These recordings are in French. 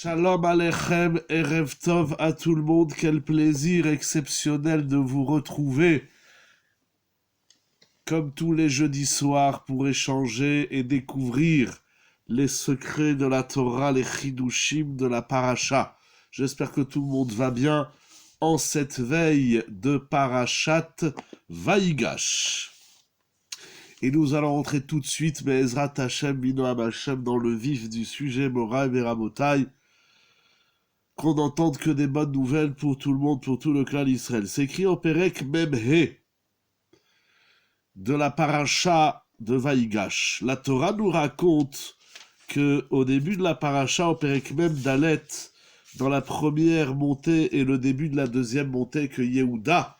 Shalom Aleichem, Erev Tov à tout le monde, quel plaisir exceptionnel de vous retrouver, comme tous les jeudis soirs, pour échanger et découvrir les secrets de la Torah, les Chidushim de la Paracha. J'espère que tout le monde va bien en cette veille de Parashat Vaïgash. Et nous allons rentrer tout de suite, Be'ezrat Hashem, Binoam Hashem, dans le vif du sujet, Moraï et Rabotai, qu'on n'entende que des bonnes nouvelles pour tout le monde, pour tout le clan d'Israël. C'est écrit au Perek Memhe de la paracha de Vaïgash. La Torah nous raconte que au début de la paracha, au Perek Mem Dalet, dans la première montée et le début de la deuxième montée, que Yehuda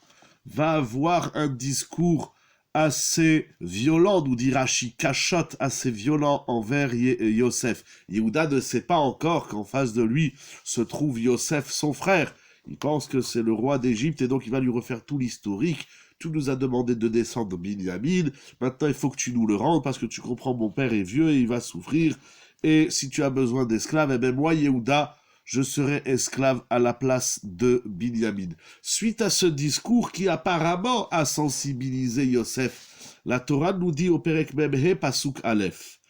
va avoir un discours assez violent, nous dit Rashi, Kachot, assez violent envers Yosef. Yehuda ne sait pas encore qu'en face de lui se trouve Yosef, son frère. Il pense que c'est le roi d'Égypte et donc il va lui refaire tout l'historique. Tu nous as demandé de descendre Binyamin, maintenant il faut que tu nous le rendes parce que tu comprends, mon père est vieux et il va souffrir. Et si tu as besoin d'esclaves, eh bien moi, Yehuda, je serai esclave à la place de Binyamin. Suite à ce discours qui apparemment a sensibilisé Yosef, la Torah nous dit au Perek Memhe Pasuk Aleph,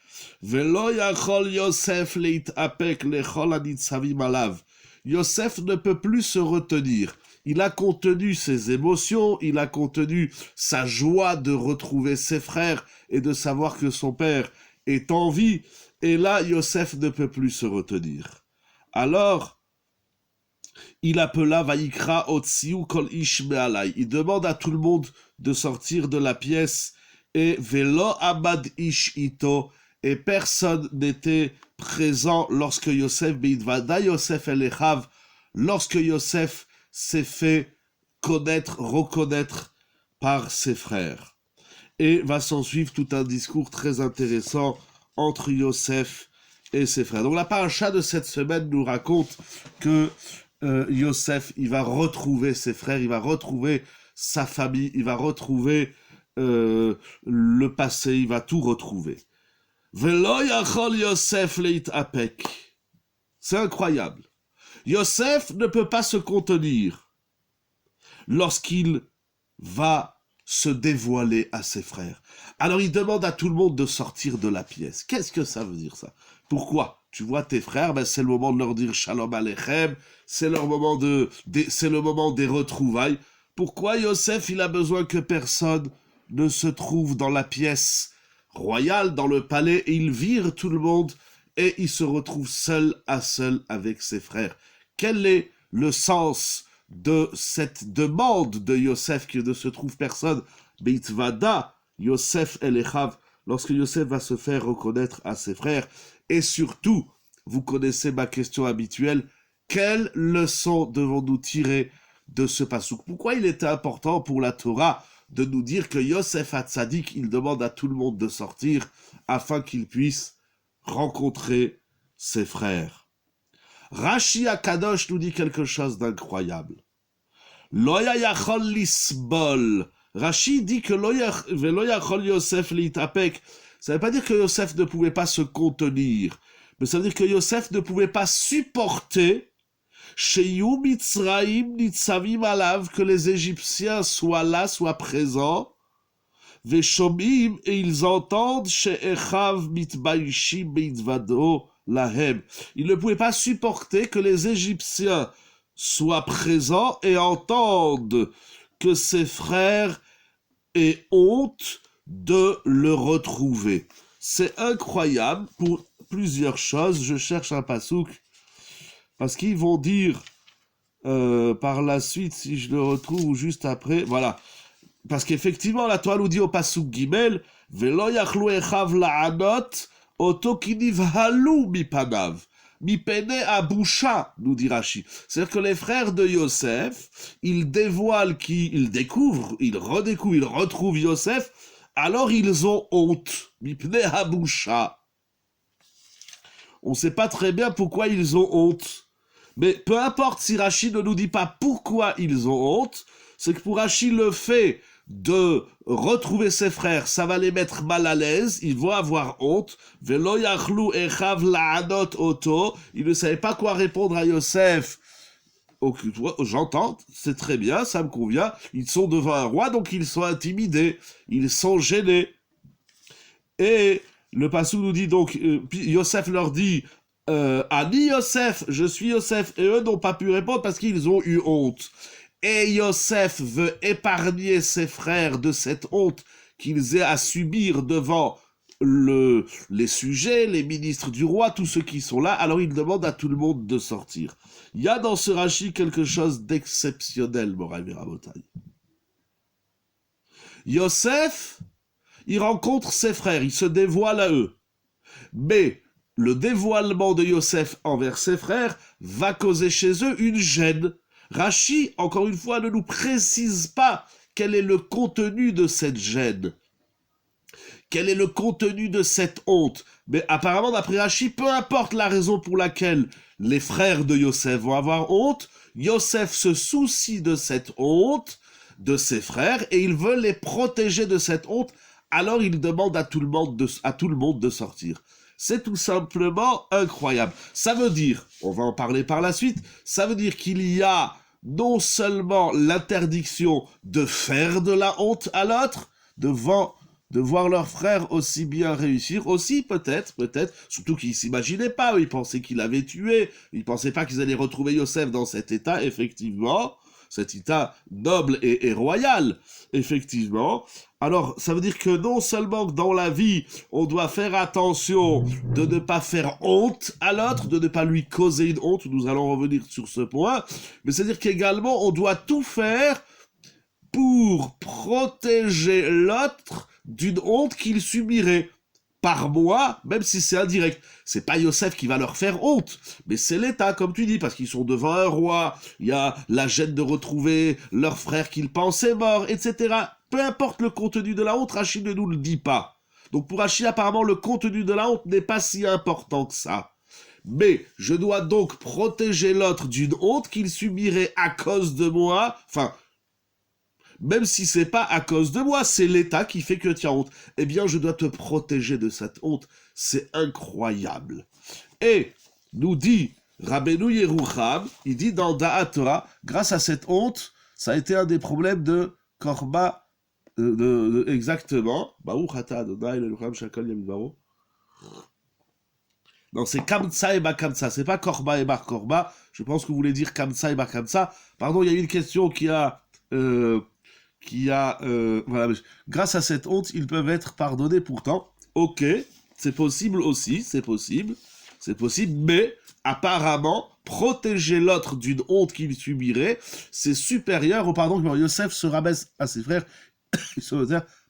Velo yachol Yosef leitapek lechol hanitzavim alav. Yosef ne peut plus se retenir. Il a contenu ses émotions, il a contenu sa joie de retrouver ses frères et de savoir que son père est en vie. Et là, Yosef ne peut plus se retenir. Alors, il appela Vaïkra Otsiu Kol Ish Me'alai. Il demande à tout le monde de sortir de la pièce et Velo Amad Ish Ito, et personne n'était présent lorsque Yosef Beidvada Yosef Elechav, lorsque Yosef s'est fait reconnaître par ses frères. Et va s'en suivre tout un discours très intéressant entre Yosef et ses frères. Donc la paracha de cette semaine nous raconte que Yosef, il va retrouver ses frères, il va retrouver sa famille, il va retrouver le passé, il va tout retrouver. Velo yachol Yosef leitapek. C'est incroyable. Yosef ne peut pas se contenir lorsqu'il va se dévoiler à ses frères. Alors il demande à tout le monde de sortir de la pièce. Qu'est-ce que ça veut dire ça? Pourquoi? Tu vois tes frères, ben c'est le moment de leur dire Shalom Aleichem, c'est le moment des retrouvailles. Pourquoi Yosef, il a besoin que personne ne se trouve dans la pièce royale, dans le palais, et il vire tout le monde et il se retrouve seul à seul avec ses frères? Quel est le sens de cette demande de Yosef que ne se trouve personne? Beitvada Yosef Elechav, lorsque Yosef va se faire reconnaître à ses frères. Et surtout, vous connaissez ma question habituelle, quelle leçon devons-nous tirer de ce passouk? Pourquoi il était important pour la Torah de nous dire que Yosef Hatzadik, il demande à tout le monde de sortir afin qu'il puisse rencontrer ses frères? Rashi Akadosh nous dit quelque chose d'incroyable. Loya yachol lisbol. Rashi dit que Velo yachol Yosef litapek. Ça ne veut pas dire que Yosef ne pouvait pas se contenir, mais ça veut dire que Yosef ne pouvait pas supporter Sheyu Mitzraim Nitzavim Alav, que les Égyptiens soient là, soient présents, Veshomim, et ils entendent She'echav Mitbaishim Beitvado Lahem. Il ne pouvait pas supporter que les Égyptiens soient présents et entendent que ses frères aient honte de le retrouver. C'est incroyable pour plusieurs choses. Je cherche un pasouk parce qu'ils vont dire par la suite, si je le retrouve ou juste après, voilà. Parce qu'effectivement, la Torah nous dit au pasouk Gimel, Velo yachlu echav la'anot oto ki nivhalu mipanav. Mipene abusha, nous dit Rashi. C'est-à-dire que les frères de Yosef, ils dévoilent ils retrouvent Yosef, alors ils ont honte. Mipne abusha. On ne sait pas très bien pourquoi ils ont honte. Mais peu importe si Rashi ne nous dit pas pourquoi ils ont honte, c'est que pour Rashi, le fait de retrouver ses frères, ça va les mettre mal à l'aise, ils vont avoir honte. Velo yachlu echav la'anot oto. Ils ne savaient pas quoi répondre à Yosef. J'entends, c'est très bien, ça me convient. Ils sont devant un roi, donc ils sont intimidés, ils sont gênés. Et le passou nous dit donc, Yosef leur dit, Ani Yosef, je suis Yosef, et eux n'ont pas pu répondre parce qu'ils ont eu honte. Et Yosef veut épargner ses frères de cette honte qu'ils aient à subir devant les sujets, les ministres du roi, tous ceux qui sont là, alors il demande à tout le monde de sortir. Il y a dans ce Rashi quelque chose d'exceptionnel, Moraï Rabotai. Yosef, il rencontre ses frères, il se dévoile à eux. Mais le dévoilement de Yosef envers ses frères va causer chez eux une gêne. Rashi, encore une fois, ne nous précise pas quel est le contenu de cette gêne. Quel est le contenu de cette honte? Mais apparemment, d'après Rashi, peu importe la raison pour laquelle les frères de Yosef vont avoir honte, Yosef se soucie de cette honte de ses frères et il veut les protéger de cette honte, alors il demande à tout le monde de sortir. C'est tout simplement incroyable. Ça veut dire, on va en parler par la suite, ça veut dire qu'il y a non seulement l'interdiction de faire de la honte à l'autre, de voir leurs frères aussi bien réussir, aussi peut-être, surtout qu'ils ne s'imaginaient pas, ils pensaient qu'il avait tué, ils ne pensaient pas qu'ils allaient retrouver Yosef dans cet état, effectivement, cet état noble et royal, effectivement. Alors, ça veut dire que non seulement dans la vie, on doit faire attention de ne pas faire honte à l'autre, de ne pas lui causer une honte, nous allons revenir sur ce point, mais c'est-à-dire qu'également, on doit tout faire pour protéger l'autre d'une honte qu'il subirait par moi, même si c'est indirect. C'est pas Yosef qui va leur faire honte, mais c'est l'État, comme tu dis, parce qu'ils sont devant un roi, il y a la gêne de retrouver leur frère qu'ils pensaient mort, etc. Peu importe le contenu de la honte, Rachid ne nous le dit pas. Donc pour Rachid, apparemment, le contenu de la honte n'est pas si important que ça. Mais je dois donc protéger l'autre d'une honte qu'il subirait à cause de moi, enfin, même si c'est pas à cause de moi, c'est l'État qui fait que tu as honte. Eh bien, je dois te protéger de cette honte. C'est incroyable. Et nous dit Rabbeinu Yerucham, il dit dans Da'at Torah, grâce à cette honte, ça a été un des problèmes de Korba, exactement. Baruch Ata Adonai Elohim Shakol Yamidbaro. Non, c'est Kamsa et Bar Kamsa, c'est pas Korba et Bar Korba. Je pense que vous voulez dire Kamsa et Bar Kamsa. Pardon, il y a eu une question qui a... voilà, grâce à cette honte, ils peuvent être pardonnés pourtant. Ok, c'est possible aussi, c'est possible, mais apparemment, protéger l'autre d'une honte qu'il subirait, c'est supérieur au pardon que Yosef se rabaisse à ses frères,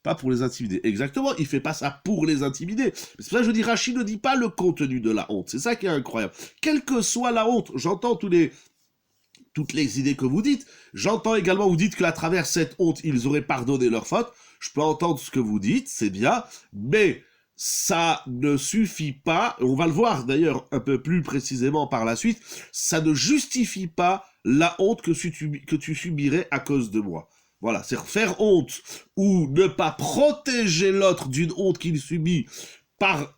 pas pour les intimider. Exactement, il fait pas ça pour les intimider. C'est pour ça que je dis, Rachid ne dit pas le contenu de la honte, c'est ça qui est incroyable. Quelle que soit la honte, j'entends toutes les idées que vous dites. J'entends également vous dites qu'à travers cette honte, ils auraient pardonné leurs fautes. Je peux entendre ce que vous dites, c'est bien, mais ça ne suffit pas, on va le voir d'ailleurs un peu plus précisément par la suite, ça ne justifie pas la honte que tu subirais à cause de moi. Voilà, c'est faire honte ou ne pas protéger l'autre d'une honte qu'il subit par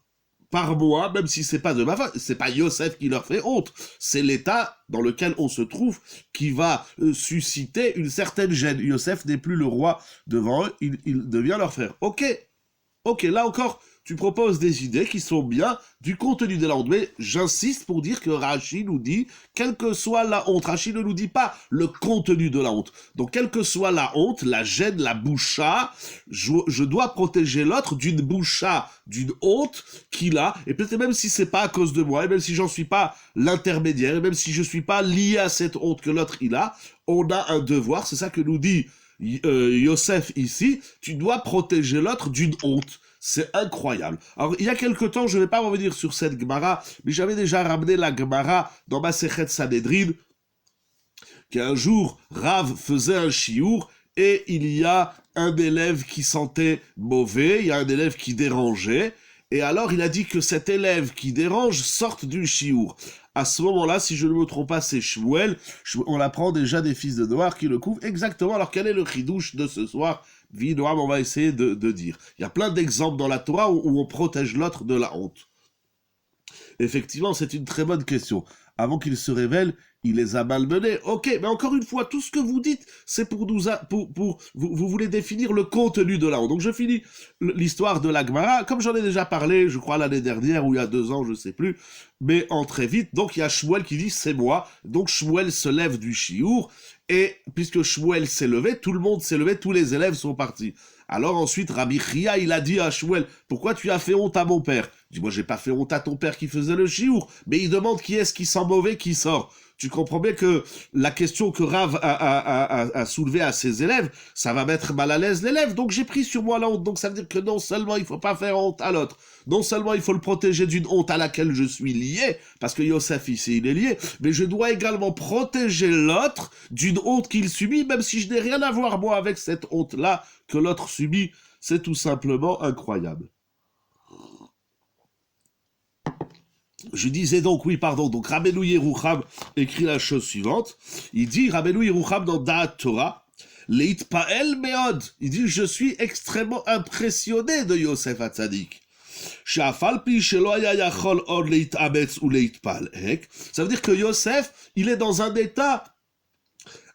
moi, même si c'est pas de ma faute, c'est pas Yosef qui leur fait honte, c'est l'État dans lequel on se trouve qui va susciter une certaine gêne. Yosef n'est plus le roi devant eux, il devient leur frère. Ok, là encore, tu proposes des idées qui sont bien du contenu de la honte, mais j'insiste pour dire que Rashi nous dit, quelle que soit la honte, Rashi ne nous dit pas le contenu de la honte. Donc, quelle que soit la honte, la gêne, la boucha, je dois protéger l'autre d'une boucha, d'une honte qu'il a, et peut-être même si c'est pas à cause de moi, et même si j'en suis pas l'intermédiaire, et même si je suis pas lié à cette honte que l'autre il a, on a un devoir, c'est ça que nous dit Yosef ici, tu dois protéger l'autre d'une honte. C'est incroyable. Alors, il y a quelque temps, je ne vais pas revenir sur cette Gemara, mais j'avais déjà ramené la Gemara dans Masechet Sanhedrin, qu'un jour, Rav faisait un chiour, et il y a un élève qui sentait mauvais, il y a un élève qui dérangeait, et alors il a dit que cet élève qui dérange sorte du chiour. À ce moment-là, si je ne me trompe pas, c'est Shmuel, on apprend déjà des fils de Noir qui le couvrent exactement. Alors quel est le chidouche de ce soir? Vinoam, on va essayer de dire. Il y a plein d'exemples dans la Torah où on protège l'autre de la honte. Effectivement, c'est une très bonne question. Avant qu'il se révèle, il les a malmenés. Ok, mais encore une fois, tout ce que vous dites, c'est pour nous... vous voulez définir le contenu de la honte. Donc je finis l'histoire de la Gemara, comme j'en ai déjà parlé, je crois l'année dernière, ou il y a 2 ans, je sais plus, mais en très vite. Donc il y a Shmuel qui dit, c'est moi. Donc Shmuel se lève du chiour, et puisque Shmuel s'est levé, tout le monde s'est levé, tous les élèves sont partis. Alors ensuite, Rabbi Chia, il a dit à Shmuel, pourquoi tu as fait honte à mon père? Il dit, moi j'ai pas fait honte à ton père qui faisait le chiour, mais il demande qui est-ce qui sent mauvais, qui sort. Tu comprends bien que la question que Rav a soulevée à ses élèves, ça va mettre mal à l'aise l'élève, donc j'ai pris sur moi la honte. Donc ça veut dire que non seulement il faut pas faire honte à l'autre, non seulement il faut le protéger d'une honte à laquelle je suis lié, parce que Yosef ici il est lié, mais je dois également protéger l'autre d'une honte qu'il subit, même si je n'ai rien à voir moi avec cette honte-là que l'autre subit. C'est tout simplement incroyable. Je disais donc, oui, pardon, donc Rabbeinu Yerucham écrit la chose suivante. Il dit, Rabbeinu Yerucham dans Da'at Torah, Leit Pa'el Meod. Il dit, je suis extrêmement impressionné de Yosef Hatzadik. Sha'afalpi shelo haya yachol od leit ametz ou leit palek. Ça veut dire que Yosef, il est dans un état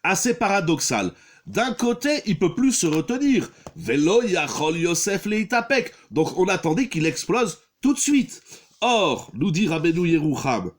assez paradoxal. D'un côté, il peut plus se retenir. Velo yachol Yosef leit apek. Donc on attendait qu'il explose tout de suite. Or, nous dit Rabbeinu Yerucham,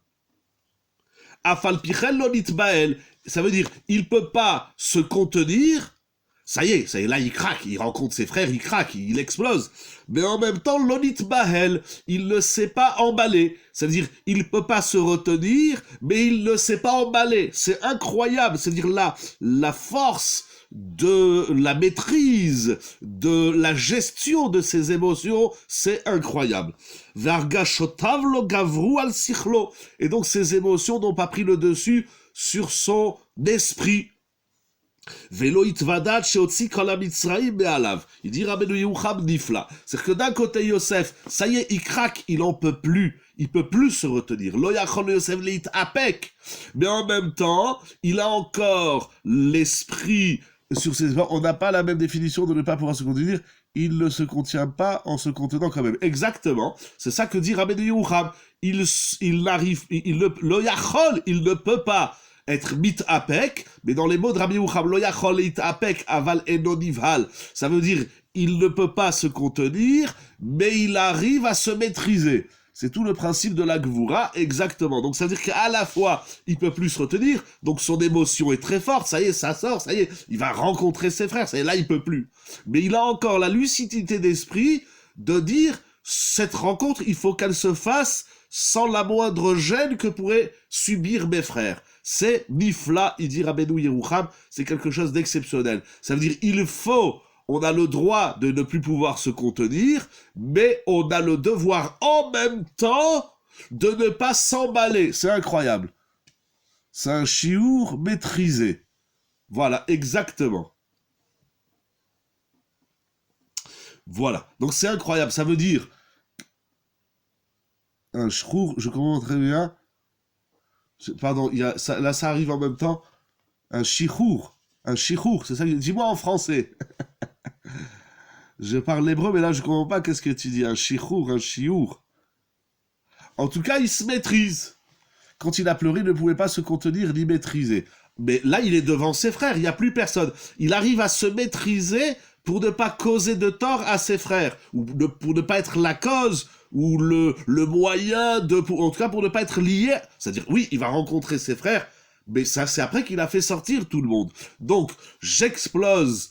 Afal pichel lo nitbael, ça veut dire, il peut pas se contenir, ça y est, là il craque, il rencontre ses frères, il craque, il explose, mais en même temps, lo nitbael, il ne sait pas emballer, ça veut dire, il peut pas se retenir, mais il ne sait pas emballer, c'est incroyable, c'est-à-dire là, la force de la maîtrise, de la gestion de ses émotions, c'est incroyable. Vargashotavlo gavru al sichlo. Et donc ces émotions n'ont pas pris le dessus sur son esprit. Velo itvadat sheotzi kol hamitzraim me'alav. Il dit Rabbeinu Yerucham nifla. C'est-à-dire que d'un côté Yosef, ça y est, il craque, il en peut plus. Il peut plus se retenir. Lo yachol Yosef leit apek. Mais en même temps, il a encore l'esprit sur ses... On n'a pas la même définition de ne pas pouvoir se contenir. Il ne se contient pas en se contenant quand même. Exactement. C'est ça que dit Rabbeinu Yerucham. Il ne peut pas être mit apek, mais dans les mots de Rabbi Yerucham, lo yachol it apek aval eno nivhal. Ça veut dire, il ne peut pas se contenir, mais il arrive à se maîtriser. C'est tout le principe de la Gvura, exactement. Donc ça veut dire qu'à la fois, il peut plus se retenir, donc son émotion est très forte, ça y est, ça sort, ça y est, il va rencontrer ses frères, ça y est, là il peut plus. Mais il a encore la lucidité d'esprit de dire, cette rencontre, il faut qu'elle se fasse sans la moindre gêne que pourraient subir mes frères. C'est nifla, il dit Rabbeinu Yerucham, c'est quelque chose d'exceptionnel. Ça veut dire, il faut... On a le droit de ne plus pouvoir se contenir, mais on a le devoir en même temps de ne pas s'emballer. C'est incroyable. C'est un chiour maîtrisé. Voilà, exactement. Voilà. Donc c'est incroyable. Ça veut dire un chiour, je comprends très bien. Pardon, là ça arrive en même temps. Un chichour. Un chichour, c'est ça que dis-moi en français. Je parle l'hébreu, mais là, je comprends pas qu'est-ce que tu dis. Un chichour, un chiour. En tout cas, il se maîtrise. Quand il a pleuré, il ne pouvait pas se contenir ni maîtriser. Mais là, il est devant ses frères, il n'y a plus personne. Il arrive à se maîtriser pour ne pas causer de tort à ses frères, ou pour ne pas être la cause, ou le moyen de... en tout cas, pour ne pas être lié. C'est-à-dire, oui, il va rencontrer ses frères, mais ça, c'est après qu'il a fait sortir tout le monde. Donc, j'explose...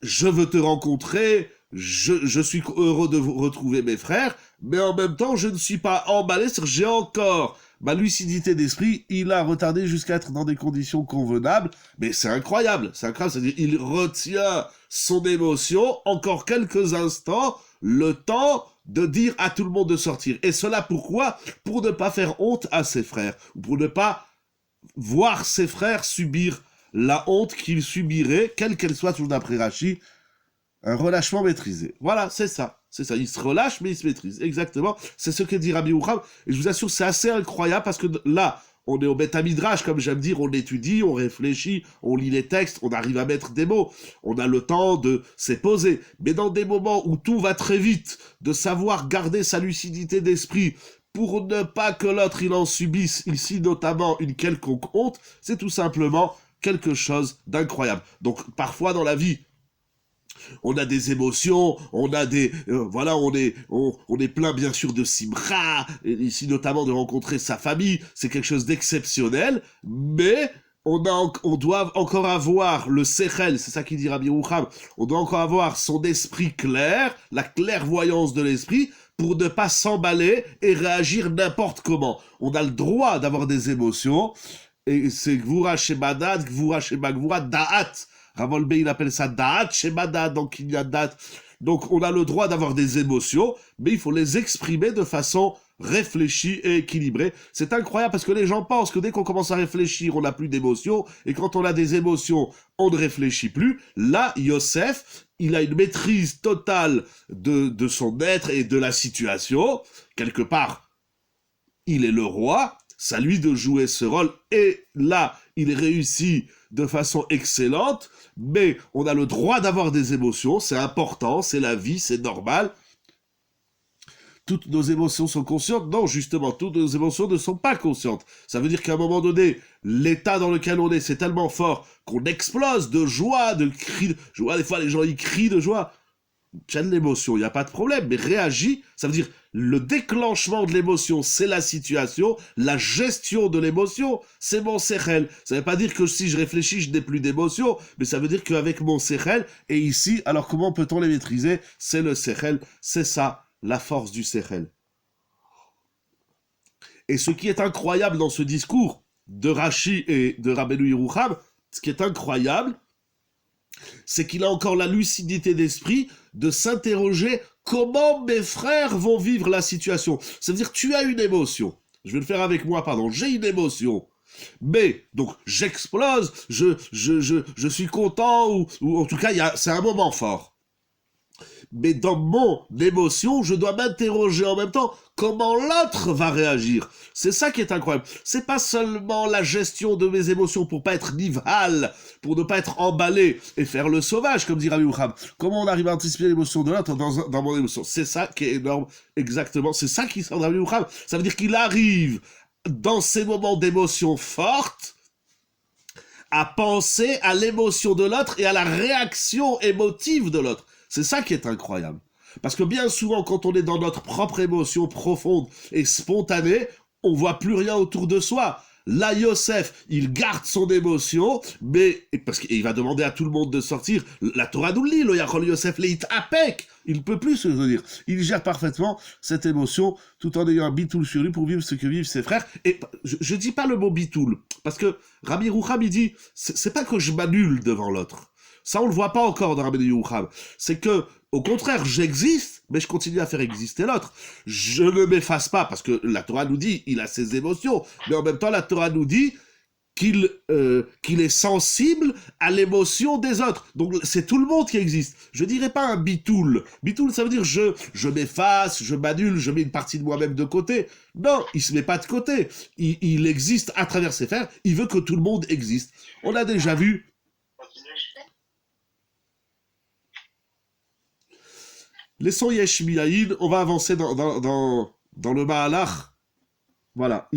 Je veux te rencontrer, je suis heureux de vous retrouver mes frères, mais en même temps, je ne suis pas emballé, c'est-à-dire j'ai encore ma lucidité d'esprit, il a retardé jusqu'à être dans des conditions convenables, mais c'est incroyable, c'est-à-dire il retient son émotion encore quelques instants, le temps de dire à tout le monde de sortir. Et cela pourquoi? Pour ne pas faire honte à ses frères, ou pour ne pas voir ses frères subir la honte qu'il subirait, quelle qu'elle soit, toujours d'après Rashi, un relâchement maîtrisé. Voilà, c'est ça. Il se relâche, mais il se maîtrise. Exactement. C'est ce que dit Rabbi Yerucham. Et je vous assure, c'est assez incroyable parce que là, on est au Beth Midrash, comme j'aime dire, on étudie, on réfléchit, on lit les textes, on arrive à mettre des mots, on a le temps de s'époser. Mais dans des moments où tout va très vite, de savoir garder sa lucidité d'esprit, pour ne pas que l'autre il en subisse, ici notamment une quelconque honte, c'est tout simplement quelque chose d'incroyable. Donc parfois dans la vie, on a des émotions, on a des voilà, on est plein bien sûr de simra, ici notamment de rencontrer sa famille, c'est quelque chose d'exceptionnel, mais on doit encore avoir le sechel, c'est ça qu'il dit Rabbi Yerucham, on doit encore avoir son esprit clair, la clairvoyance de l'esprit, pour ne pas s'emballer et réagir n'importe comment. On a le droit d'avoir des émotions, et c'est Gvura Sheba Dat, Gvura Sheba Gvura, Da'at. Ravolbe, il appelle ça Da'at Sheba Dat, donc il y a Dat. Donc on a le droit d'avoir des émotions, mais il faut les exprimer de façon réfléchie et équilibrée. C'est incroyable parce que les gens pensent que dès qu'on commence à réfléchir, on n'a plus d'émotions, et quand on a des émotions, on ne réfléchit plus. Là, Yosef, il a une maîtrise totale de son être et de la situation. Quelque part, il est le roi, c'est à lui de jouer ce rôle, et là, il réussit de façon excellente, mais on a le droit d'avoir des émotions, c'est important, c'est la vie, c'est normal. Toutes nos émotions sont conscientes? Non, justement, toutes nos émotions ne sont pas conscientes. Ça veut dire qu'à un moment donné, l'état dans lequel on est, c'est tellement fort qu'on explose de joie, de cris. Je vois des fois les gens, ils crient de joie. Tu as de l'émotion, il n'y a pas de problème, mais réagis, ça veut dire le déclenchement de l'émotion, c'est la situation, la gestion de l'émotion, c'est mon sechel. Ça ne veut pas dire que si je réfléchis, je n'ai plus d'émotion, mais ça veut dire qu'avec mon sechel, et ici, alors comment peut-on les maîtriser? C'est le sechel, c'est ça, la force du sechel. Et ce qui est incroyable dans ce discours de Rashi et de Rabbeinu Yerucham, ce qui est incroyable, c'est qu'il a encore la lucidité d'esprit de s'interroger comment mes frères vont vivre la situation. Ça veut dire, tu as une émotion. Je vais le faire avec moi, pardon. J'ai une émotion. Mais, donc, j'explose, je suis content, ou en tout cas, c'est un moment fort. Mais dans mon émotion, je dois m'interroger en même temps comment l'autre va réagir. C'est ça qui est incroyable. C'est pas seulement la gestion de mes émotions pour pas être nivhal, pour ne pas être emballé et faire le sauvage, comme dit Rabbi Yerucham. Comment on arrive à anticiper l'émotion de l'autre dans mon émotion? C'est ça qui est énorme, exactement. C'est ça qui sort de Rabbi Yerucham. Ça veut dire qu'il arrive, dans ces moments d'émotion forte, à penser à l'émotion de l'autre et à la réaction émotive de l'autre. C'est ça qui est incroyable. Parce que bien souvent, quand on est dans notre propre émotion profonde et spontanée, on voit plus rien autour de soi. Là, Yosef, il garde son émotion, mais parce qu'il va demander à tout le monde de sortir. La Torah nous le dit, lo yachol Yosef leit apek. Il ne peut plus se dire. Il gère parfaitement cette émotion, tout en ayant un bitoul sur lui pour vivre ce que vivent ses frères. Et je dis pas le mot bitoul, parce que Rabbi Yerucham, il dit, c'est pas que je m'annule devant l'autre. Ça, on le voit pas encore dans Rabbi Yerucham. C'est que, au contraire, j'existe, mais je continue à faire exister l'autre. Je ne m'efface pas, parce que la Torah nous dit, il a ses émotions, mais en même temps, la Torah nous dit qu'il est sensible à l'émotion des autres. Donc, c'est tout le monde qui existe. Je dirais pas un bitoul. Bitoul, ça veut dire je m'efface, je m'annule, je mets une partie de moi-même de côté. Non, il se met pas de côté. Il existe à travers ses frères. Il veut que tout le monde existe. On a déjà vu. Laissons Yesh Miyaïd, on va avancer dans le Mahalach. Voilà.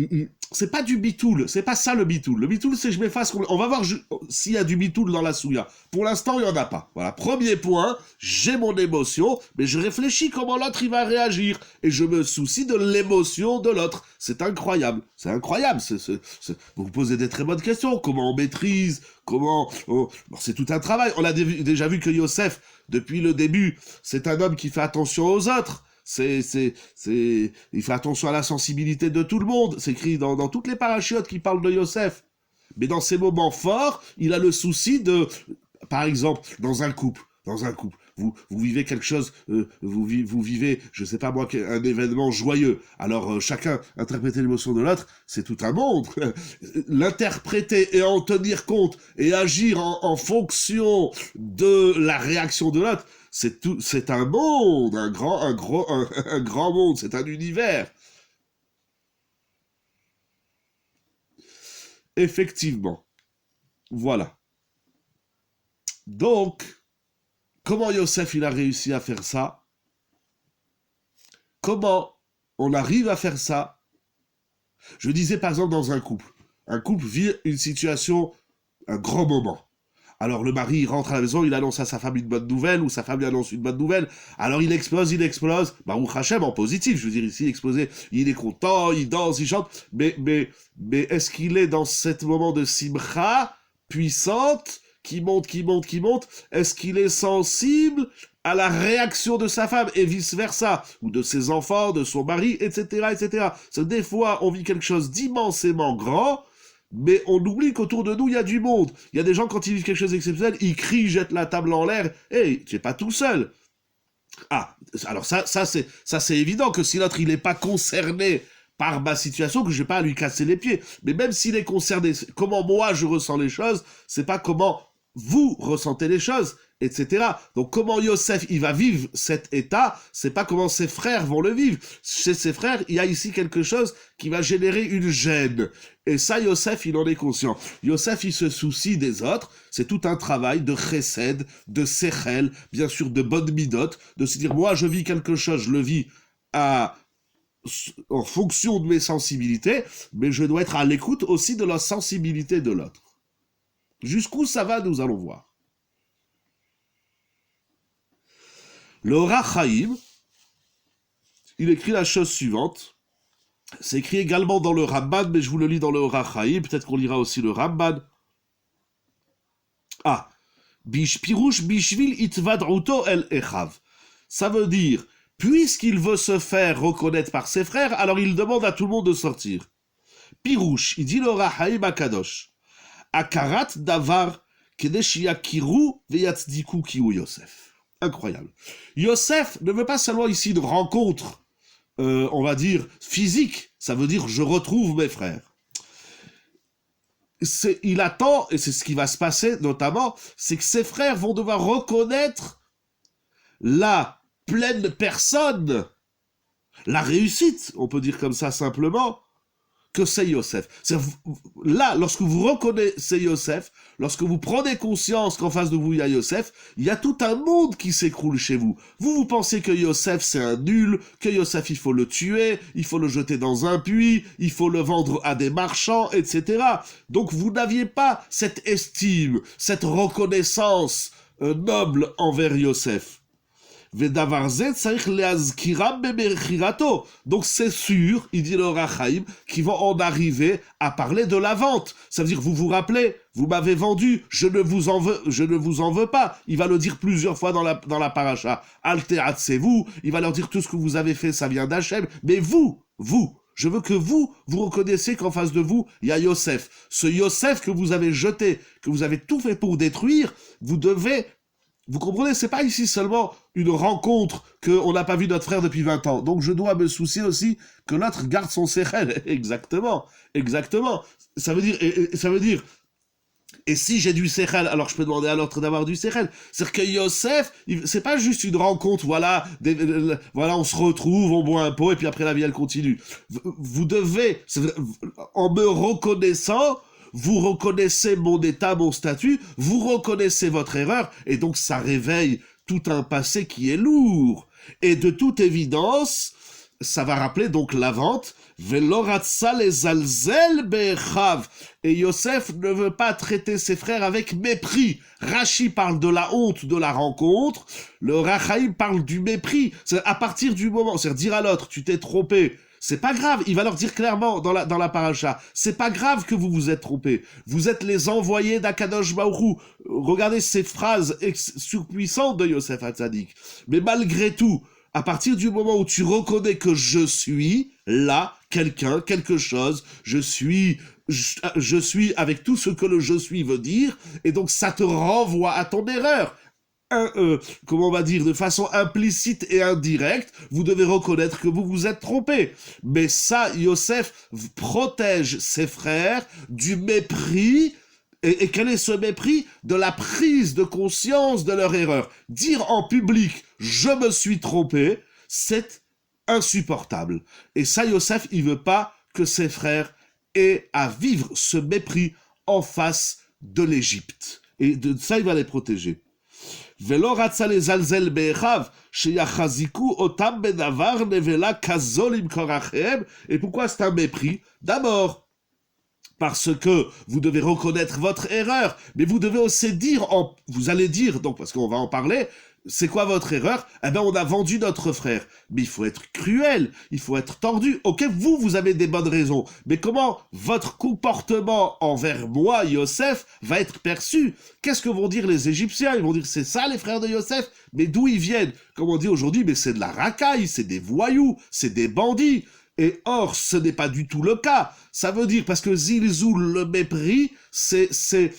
C'est pas du bitoul, c'est pas ça le bitoul. Le bitoul, c'est je m'efface. On va voir s'il y a du bitoul dans la souya. Pour l'instant, il n'y en a pas. Voilà. Premier point, j'ai mon émotion, mais je réfléchis comment l'autre il va réagir. Et je me soucie de l'émotion de l'autre. C'est incroyable. C'est incroyable. Vous vous posez des très bonnes questions. Comment on maîtrise? C'est tout un travail. On a déjà vu que Yosef, depuis le début, c'est un homme qui fait attention aux autres. Il fait attention à la sensibilité de tout le monde. C'est écrit dans toutes les parachutes qui parlent de Yosef. Mais dans ces moments forts, il a le souci de, par exemple, dans un couple, vous vivez quelque chose, vous vivez, je sais pas moi, un événement joyeux. Alors chacun interpréter l'émotion de l'autre, c'est tout un monde. L'interpréter et en tenir compte et agir en fonction de la réaction de l'autre, c'est un monde, un grand monde, c'est un univers. Effectivement. Voilà. Donc, comment Yosef il a réussi à faire ça? Comment on arrive à faire ça? Je disais par exemple dans un couple. Un couple vit une situation, un grand moment. Alors le mari il rentre à la maison, il annonce à sa femme une bonne nouvelle, ou sa femme lui annonce une bonne nouvelle. Alors il explose. Baruch Hashem en positif, je veux dire ici explosé, il est content, il danse, il chante. Mais est-ce qu'il est dans cet moment de simcha puissante, qui monte, qui monte, qui monte? Est-ce qu'il est sensible à la réaction de sa femme et vice-versa, ou de ses enfants, de son mari, etc., etc. Des fois, on vit quelque chose d'immensément grand, mais on oublie qu'autour de nous, il y a du monde. Il y a des gens, quand ils vivent quelque chose d'exceptionnel, ils crient, jettent la table en l'air. Hey, tu n'es pas tout seul. Ah, alors ça c'est évident que si l'autre, il n'est pas concerné par ma situation, que je n'ai pas à lui casser les pieds. Mais même s'il est concerné, comment moi je ressens les choses, c'est pas comment vous ressentez les choses, etc. Donc comment Yosef il va vivre cet état, c'est pas comment ses frères vont le vivre. Chez ses frères, il y a ici quelque chose qui va générer une gêne. Et ça, Yosef, il en est conscient. Yosef, il se soucie des autres. C'est tout un travail de chesed, de sechel, bien sûr de bonne midote, de se dire, moi, je vis quelque chose, je le vis en fonction de mes sensibilités, mais je dois être à l'écoute aussi de la sensibilité de l'autre. Jusqu'où ça va, nous allons voir. Le Or HaChaim, il écrit la chose suivante. C'est écrit également dans le Ramban, mais je vous le lis dans le Or HaChaim. Peut-être qu'on lira aussi le Ramban. Ah, Pirouche Bishvil Itvadruto El Echav. Ça veut dire, puisqu'il veut se faire reconnaître par ses frères, alors il demande à tout le monde de sortir. Pirouche, il dit le Or HaChaim à Kadosh. Akarat davar kedeshia kiru veyatzdiku kiu Yosef. Incroyable. Yosef ne veut pas seulement ici une rencontre, on va dire, physique. Ça veut dire je retrouve mes frères. Il attend, et c'est ce qui va se passer notamment, c'est que ses frères vont devoir reconnaître la pleine personne, la réussite, on peut dire comme ça simplement, que c'est Yosef. Là, lorsque vous reconnaissez Yosef, lorsque vous prenez conscience qu'en face de vous, il y a Yosef, il y a tout un monde qui s'écroule chez vous. Vous pensez que Yosef, c'est un nul, que Yosef, il faut le tuer, il faut le jeter dans un puits, il faut le vendre à des marchands, etc. Donc, vous n'aviez pas cette estime, cette reconnaissance noble envers Yosef. Donc c'est sûr, il dit le Or HaChaim, qu'ils vont en arriver à parler de la vente. Ça veut dire, vous vous rappelez, vous m'avez vendu, je ne vous en veux pas. Il va le dire plusieurs fois dans la paracha. Altéatsez-vous, il va leur dire tout ce que vous avez fait, ça vient d'Hachem. Mais vous, je veux que vous reconnaissiez qu'en face de vous, il y a Yosef. Ce Yosef que vous avez jeté, que vous avez tout fait pour détruire, vous comprenez, c'est pas ici seulement une rencontre qu'on n'a pas vu notre frère depuis 20 ans. Donc je dois me soucier aussi que l'autre garde son sechel. Exactement. Ça veut dire, et si j'ai du sechel, alors je peux demander à l'autre d'avoir du sechel. C'est-à-dire que Yosef, c'est pas juste une rencontre, voilà, on se retrouve, on boit un pot, et puis après la vie elle continue. Vous devez, en me reconnaissant, vous reconnaissez mon état, mon statut, vous reconnaissez votre erreur, et donc ça réveille tout un passé qui est lourd. Et de toute évidence, ça va rappeler donc la vente, Veloratsa les alzel bechav. Et Yosef ne veut pas traiter ses frères avec mépris. Rachi parle de la honte de la rencontre, le Or HaChaim parle du mépris. C'est à partir du moment, c'est-à-dire dire à l'autre, tu t'es trompé, c'est pas grave, il va leur dire clairement dans la paracha, c'est pas grave que vous vous êtes trompés. Vous êtes les envoyés d'Akadosh Baruch Hu. Regardez ces phrases surpuissantes de Yosef Hatzadik. Mais malgré tout, à partir du moment où tu reconnais que je suis là, quelqu'un, quelque chose, je suis avec tout ce que le je suis veut dire, et donc ça te renvoie à ton erreur. Comment on va dire, de façon implicite et indirecte, vous devez reconnaître que vous vous êtes trompé. Mais ça, Yosef protège ses frères du mépris. Et quel est ce mépris? De la prise de conscience de leur erreur. Dire en public, je me suis trompé, c'est insupportable. Et ça, Yosef, il veut pas que ses frères et à vivre ce mépris en face de l'Égypte. Et de ça, il va les protéger. ולא רצה לזלזל באחיו, שיחזיקו אותם בדבר נבלה כזו למכור אחיהם. Et pourquoi c'est un mépris? D'abord, parce que vous devez reconnaître votre erreur, mais vous devez aussi dire, vous allez dire, donc parce qu'on va en parler, c'est quoi votre erreur? Eh bien, on a vendu notre frère. Mais il faut être cruel, il faut être tordu. Ok, vous avez des bonnes raisons. Mais comment votre comportement envers moi, Yosef, va être perçu? Qu'est-ce que vont dire les Égyptiens? Ils vont dire, c'est ça les frères de Yosef? Mais d'où ils viennent? Comme on dit aujourd'hui, mais c'est de la racaille, c'est des voyous, c'est des bandits. Et or, ce n'est pas du tout le cas. Ça veut dire, parce que zilzoul, le mépris, c'est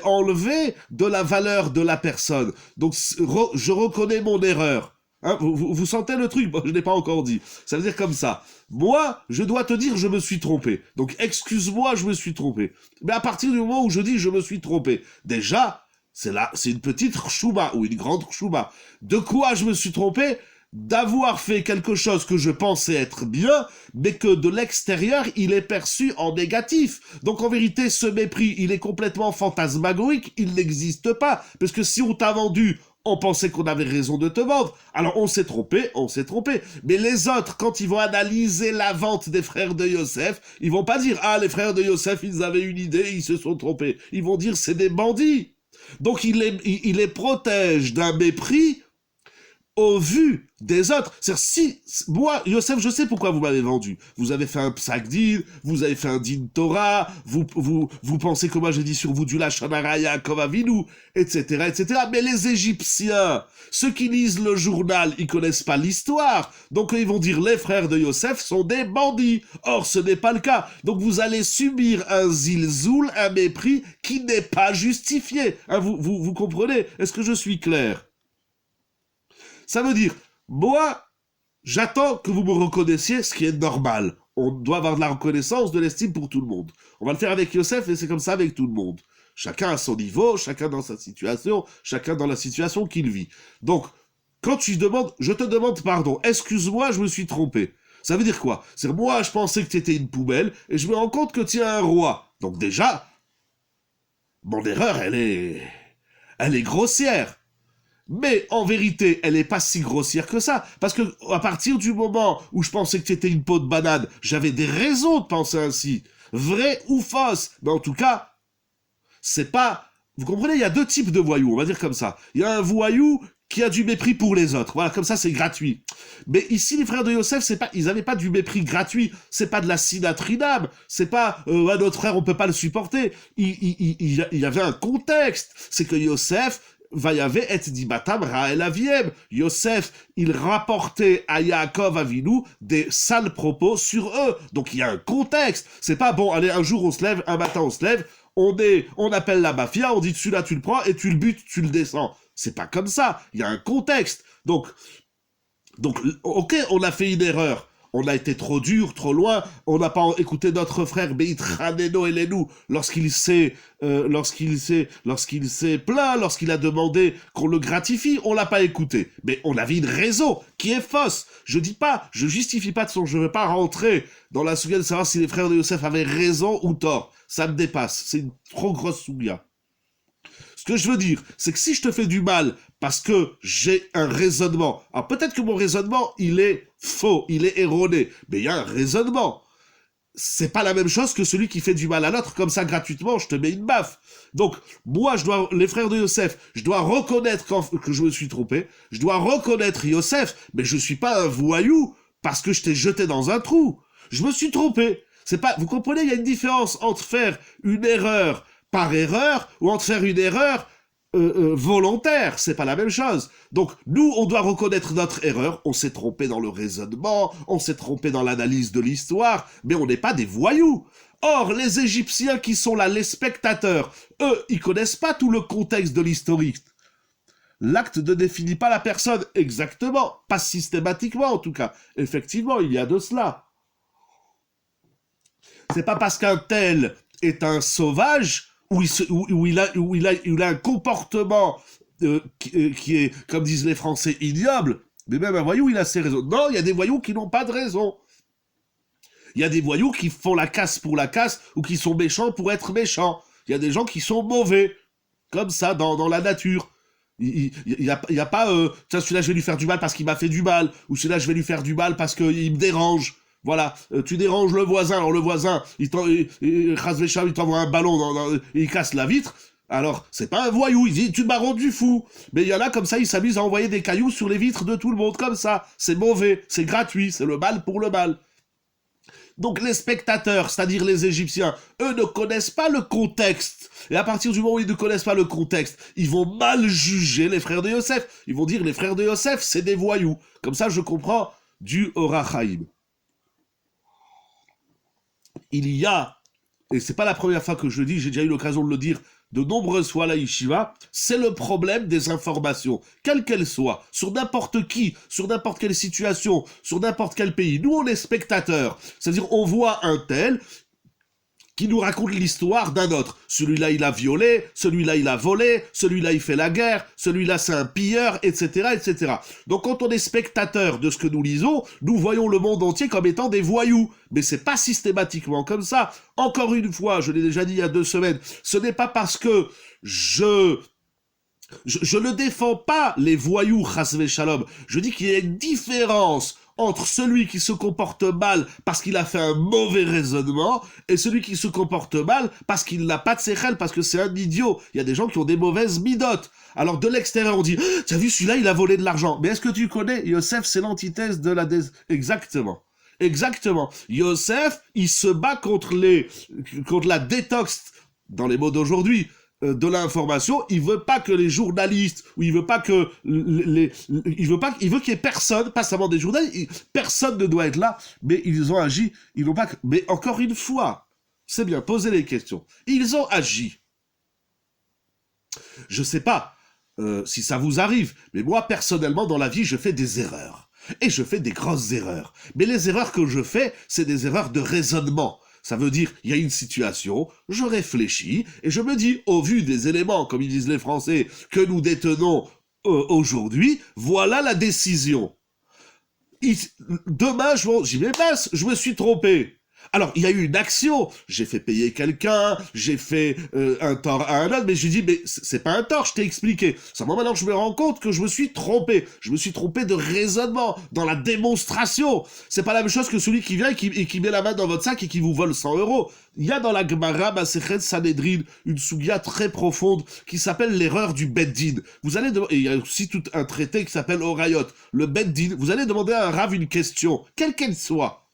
enlever de la valeur de la personne. Donc, je reconnais mon erreur. Hein, vous sentez le truc? Bon, je n'ai pas encore dit. Ça veut dire comme ça. Moi, je dois te dire, je me suis trompé. Donc, excuse-moi, je me suis trompé. Mais à partir du moment où je dis, je me suis trompé, déjà, c'est une petite chouba, ou une grande chouba. De quoi je me suis trompé? D'avoir fait quelque chose que je pensais être bien, mais que de l'extérieur, il est perçu en négatif. Donc en vérité, ce mépris, il est complètement fantasmagorique, il n'existe pas. Parce que si on t'a vendu, on pensait qu'on avait raison de te vendre. Alors on s'est trompé. Mais les autres, quand ils vont analyser la vente des frères de Yosef, ils vont pas dire « Ah, les frères de Yosef, ils avaient une idée, ils se sont trompés. » Ils vont dire « C'est des bandits. » Donc il les protège d'un mépris au vu des autres. C'est-à-dire, si, moi, Yosef, je sais pourquoi vous m'avez vendu. Vous avez fait un psak din, vous avez fait un din Torah, vous pensez que moi j'ai dit sur vous du Lachon Hara Yaakov Avinu, etc., etc. Mais les Égyptiens, ceux qui lisent le journal, ils connaissent pas l'histoire. Donc ils vont dire, les frères de Yosef sont des bandits. Or, ce n'est pas le cas. Donc vous allez subir un zilzoul, un mépris qui n'est pas justifié. Hein, vous comprenez? Est-ce que je suis clair? Ça veut dire, moi, j'attends que vous me reconnaissiez, ce qui est normal. On doit avoir de la reconnaissance, de l'estime pour tout le monde. On va le faire avec Yosef et c'est comme ça avec tout le monde. Chacun à son niveau, chacun dans sa situation, chacun dans la situation qu'il vit. Donc, quand je te demande pardon, excuse-moi, je me suis trompé. Ça veut dire quoi? C'est moi, je pensais que tu étais une poubelle et je me rends compte que tu es un roi. Donc déjà, mon erreur, elle est grossière. Mais en vérité, elle n'est pas si grossière que ça. Parce que à partir du moment où je pensais que tu étais une peau de banane, j'avais des raisons de penser ainsi. Vrai ou fausse. Mais en tout cas, c'est pas... Vous comprenez, il y a deux types de voyous, on va dire comme ça. Il y a un voyou qui a du mépris pour les autres. Voilà, comme ça, c'est gratuit. Mais ici, les frères de Yosef, ils n'avaient pas du mépris gratuit. C'est pas de la sinatrinam. C'est pas, notre frère, on peut pas le supporter. Il y avait un contexte. C'est que Yosef... Vayave et dibatam Raël Aviem. Yosef, il rapportait à Yaakov Avinu des sales propos sur eux. Donc il y a un contexte. C'est pas bon, allez, un jour on se lève, un matin on se lève, on appelle la mafia, on dit celui-là tu le prends et tu le butes, tu le descends. C'est pas comme ça. Il y a un contexte. Donc, ok, on a fait une erreur. On a été trop dur, trop loin. On n'a pas écouté notre frère Beitraneno Elenu lorsqu'il s'est plaint, lorsqu'il a demandé qu'on le gratifie. On l'a pas écouté. Mais on avait une raison qui est fausse. Je justifie pas de son. Je veux pas rentrer dans la souga de savoir si les frères de Yosef avaient raison ou tort. Ça me dépasse. C'est une trop grosse souga. Ce que je veux dire, c'est que si je te fais du mal parce que j'ai un raisonnement, alors peut-être que mon raisonnement, il est faux, il est erroné, mais il y a un raisonnement. C'est pas la même chose que celui qui fait du mal à l'autre, comme ça gratuitement, je te mets une baffe. Donc, moi, les frères de Yosef, je dois reconnaître que je me suis trompé, je dois reconnaître Yosef, mais je suis pas un voyou parce que je t'ai jeté dans un trou. Je me suis trompé. Vous comprenez, il y a une différence entre faire une erreur par erreur ou entre faire une erreur volontaire, c'est pas la même chose. Donc nous, on doit reconnaître notre erreur, on s'est trompé dans le raisonnement, on s'est trompé dans l'analyse de l'histoire, mais on n'est pas des voyous. Or, les Égyptiens qui sont là, les spectateurs, eux, ils connaissent pas tout le contexte de l'historique. L'acte ne définit pas la personne exactement, pas systématiquement en tout cas. Effectivement, il y a de cela. C'est pas parce qu'un tel est un sauvage où il a un comportement qui est, comme disent les Français, ignoble, mais même un voyou, il a ses raisons. Non, il y a des voyous qui n'ont pas de raison. Il y a des voyous qui font la casse pour la casse ou qui sont méchants pour être méchants. Il y a des gens qui sont mauvais, comme ça, dans la nature. Il y a pas, tiens, celui-là, je vais lui faire du mal parce qu'il m'a fait du mal, ou celui-là, je vais lui faire du mal parce qu'il me dérange. Voilà, tu déranges le voisin, alors le voisin, il t'envoie un ballon, il casse la vitre. Alors, c'est pas un voyou, il dit, tu m'as rendu fou. Mais il y en a comme ça, ils s'amusent à envoyer des cailloux sur les vitres de tout le monde, comme ça. C'est mauvais, c'est gratuit, c'est le mal pour le mal. Donc les spectateurs, c'est-à-dire les Égyptiens, eux ne connaissent pas le contexte. Et à partir du moment où ils ne connaissent pas le contexte, ils vont mal juger les frères de Yosef. Ils vont dire, les frères de Yosef, c'est des voyous. Comme ça, je comprends du Orach Chaim. Il y a, et c'est pas la première fois que je le dis, j'ai déjà eu l'occasion de le dire de nombreuses fois à la yeshiva, c'est le problème des informations, quelles qu'elles soient, sur n'importe qui, sur n'importe quelle situation, sur n'importe quel pays. Nous, on est spectateurs, c'est-à-dire on voit un tel qui nous raconte l'histoire d'un autre. Celui-là, il a violé, celui-là, il a volé, celui-là, il fait la guerre, celui-là, c'est un pilleur, etc., etc. Donc, quand on est spectateur de ce que nous lisons, nous voyons le monde entier comme étant des voyous. Mais c'est pas systématiquement comme ça. Encore une fois, je l'ai déjà dit il y a 2 semaines, ce n'est pas parce que je ne défends pas les voyous, chasvé shalom. Je dis qu'il y a une différence entre celui qui se comporte mal parce qu'il a fait un mauvais raisonnement et celui qui se comporte mal parce qu'il n'a pas de séchel, parce que c'est un idiot. Il y a des gens qui ont des mauvaises midotes. Alors de l'extérieur on dit « T'as vu, celui-là il a volé de l'argent ». Mais est-ce que tu connais Yosef, c'est l'antithèse de la... Exactement. Exactement. Yosef, il se bat contre la détox, dans les mots d'aujourd'hui, de l'information. Il veut pas que les journalistes, ou il veut pas que il veut qu'il y ait personne, pas seulement des journalistes, personne ne doit être là, mais ils ont agi, ils n'ont pas, mais encore une fois, c'est bien, posez les questions. Ils ont agi. Je sais pas si ça vous arrive, mais moi, personnellement, dans la vie, je fais des erreurs. Et je fais des grosses erreurs. Mais les erreurs que je fais, c'est des erreurs de raisonnement. Ça veut dire, il y a une situation, je réfléchis, et je me dis, au vu des éléments, comme ils disent les Français, que nous détenons aujourd'hui, voilà la décision. Demain, j'y vais mince, je me suis trompé. Alors, il y a eu une action, j'ai fait payer quelqu'un, j'ai fait un tort à un autre, mais je lui dis, mais c'est pas un tort, je t'ai expliqué. Seulement maintenant, je me rends compte que je me suis trompé. Je me suis trompé de raisonnement, dans la démonstration. C'est pas la même chose que celui qui vient et qui met la main dans votre sac et qui vous vole 100 €. Il y a dans la Gemara, Masechet Sanhedrin, une sougia très profonde qui s'appelle l'erreur du Beddin. Vous allez et il y a aussi tout un traité qui s'appelle Orayot, le Beddin. Vous allez demander à un Rav une question, quelle qu'elle soit.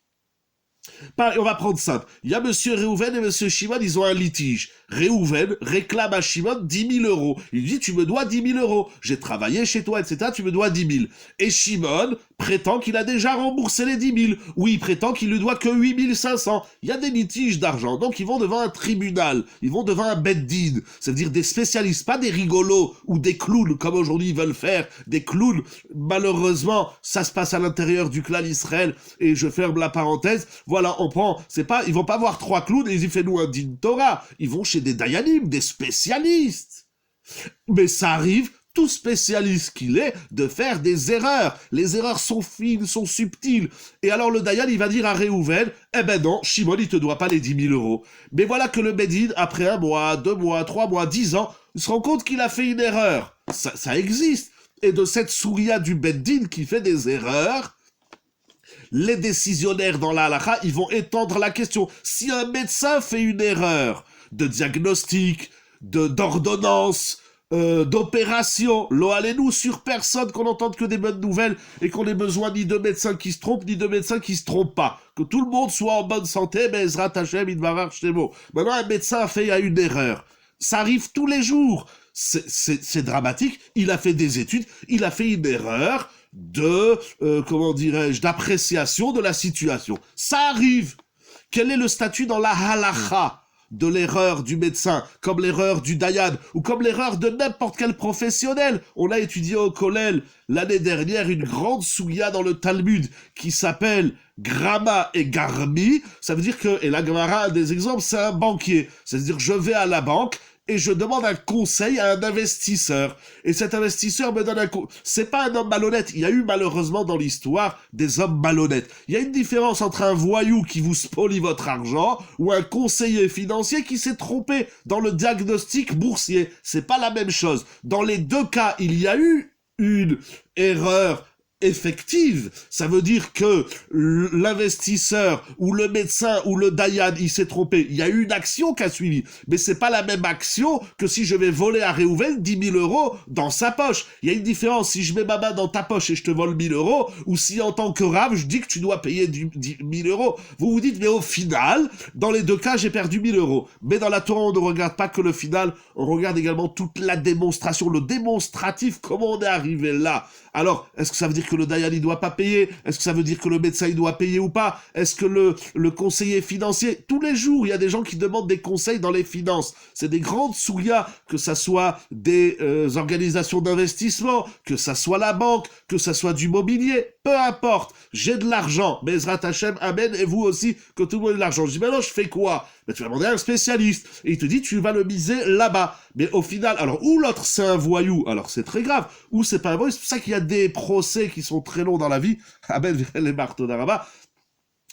On va prendre simple. Il y a monsieur Réhouven et monsieur Shimon, ils ont un litige. Réhouven réclame à Shimon 10 000 €. Il dit, tu me dois 10 000 €. J'ai travaillé chez toi, etc. Tu me dois 10 000. Et Shimon prétend qu'il a déjà remboursé les 10 000. Ou il prétend qu'il lui doit que 8 500. Il y a des litiges d'argent. Donc ils vont devant un tribunal. Ils vont devant un beddin. C'est-à-dire des spécialistes, pas des rigolos ou des clowns, comme aujourd'hui ils veulent faire. Des clowns. Malheureusement, ça se passe à l'intérieur du clan Israël. Et je ferme la parenthèse. Voilà, on prend, ils vont pas voir 3 clowns et ils disent, fais-nous un din Torah. Ils vont chez des dayanim, des spécialistes. Mais ça arrive, tout spécialiste qu'il est, de faire des erreurs. Les erreurs sont fines, sont subtiles. Et alors le dayan, il va dire à Réhouven, eh ben non, Shimon, il te doit pas les 10 000 €. Mais voilà que le Beddin, après 1 mois, 2 mois, 3 mois, 10 ans, il se rend compte qu'il a fait une erreur. Ça existe. Et de cette souria du Beddin qui fait des erreurs, les décisionnaires dans la halakha, ils vont étendre la question. Si un médecin fait une erreur de diagnostic, d'ordonnance, d'opération, lo allez-nous sur personne, qu'on n'entende que des bonnes nouvelles et qu'on ait besoin ni de médecins qui se trompent, ni de médecins qui se trompent pas. Que tout le monde soit en bonne santé, mais Ezrat Hashem, Idvarar Shtemo. Maintenant, un médecin a fait une erreur. Ça arrive tous les jours. C'est dramatique. Il a fait des études, il a fait une erreur d'appréciation de la situation. Ça arrive. Quel est le statut dans la halakha de l'erreur du médecin, comme l'erreur du dayan, ou comme l'erreur de n'importe quel professionnel? On a étudié au Kollel l'année dernière une grande souya dans le Talmud qui s'appelle Grama et Garmi. Ça veut dire que, et la Gemara a des exemples, c'est un banquier. C'est-à-dire, je vais à la banque et je demande un conseil à un investisseur. Et cet investisseur me donne un conseil. C'est pas un homme malhonnête. Il y a eu malheureusement dans l'histoire des hommes malhonnêtes. Il y a une différence entre un voyou qui vous spolie votre argent ou un conseiller financier qui s'est trompé dans le diagnostic boursier. C'est pas la même chose. Dans les deux cas, il y a eu une erreur effective, ça veut dire que l'investisseur ou le médecin ou le dayan, il s'est trompé. Il y a eu une action qui a suivi, mais c'est pas la même action que si je vais voler à Réhouven 10 000 euros dans sa poche. Il y a une différence si je mets ma main dans ta poche et je te vole 1 000 euros, ou si en tant que rave, je dis que tu dois payer 10 000 euros. Vous vous dites, mais au final, dans les deux cas, j'ai perdu 1 000 euros. Mais dans la Torah, on ne regarde pas que le final, on regarde également toute la démonstration, le démonstratif, comment on est arrivé là. Alors, est-ce que ça veut dire que le dayan, il doit pas payer? Est-ce que ça veut dire que le médecin, il doit payer ou pas? Est-ce que le conseiller financier, tous les jours, il y a des gens qui demandent des conseils dans les finances. C'est des grandes souillas, que ça soit des organisations d'investissement, que ça soit la banque, que ça soit du mobilier, peu importe. J'ai de l'argent, Bezrat Hashem, amen, et vous aussi, que tout le monde ait de l'argent. Je dis, maintenant, je fais quoi? Ben, tu vas demander à un spécialiste, et il te dit, tu vas le miser là-bas. Mais au final, alors, ou l'autre, c'est un voyou, alors c'est très grave, ou c'est pas un voyou, c'est pour ça qu'il y a des procès qui sont très longs dans la vie, amen, les marteaux d'Araba.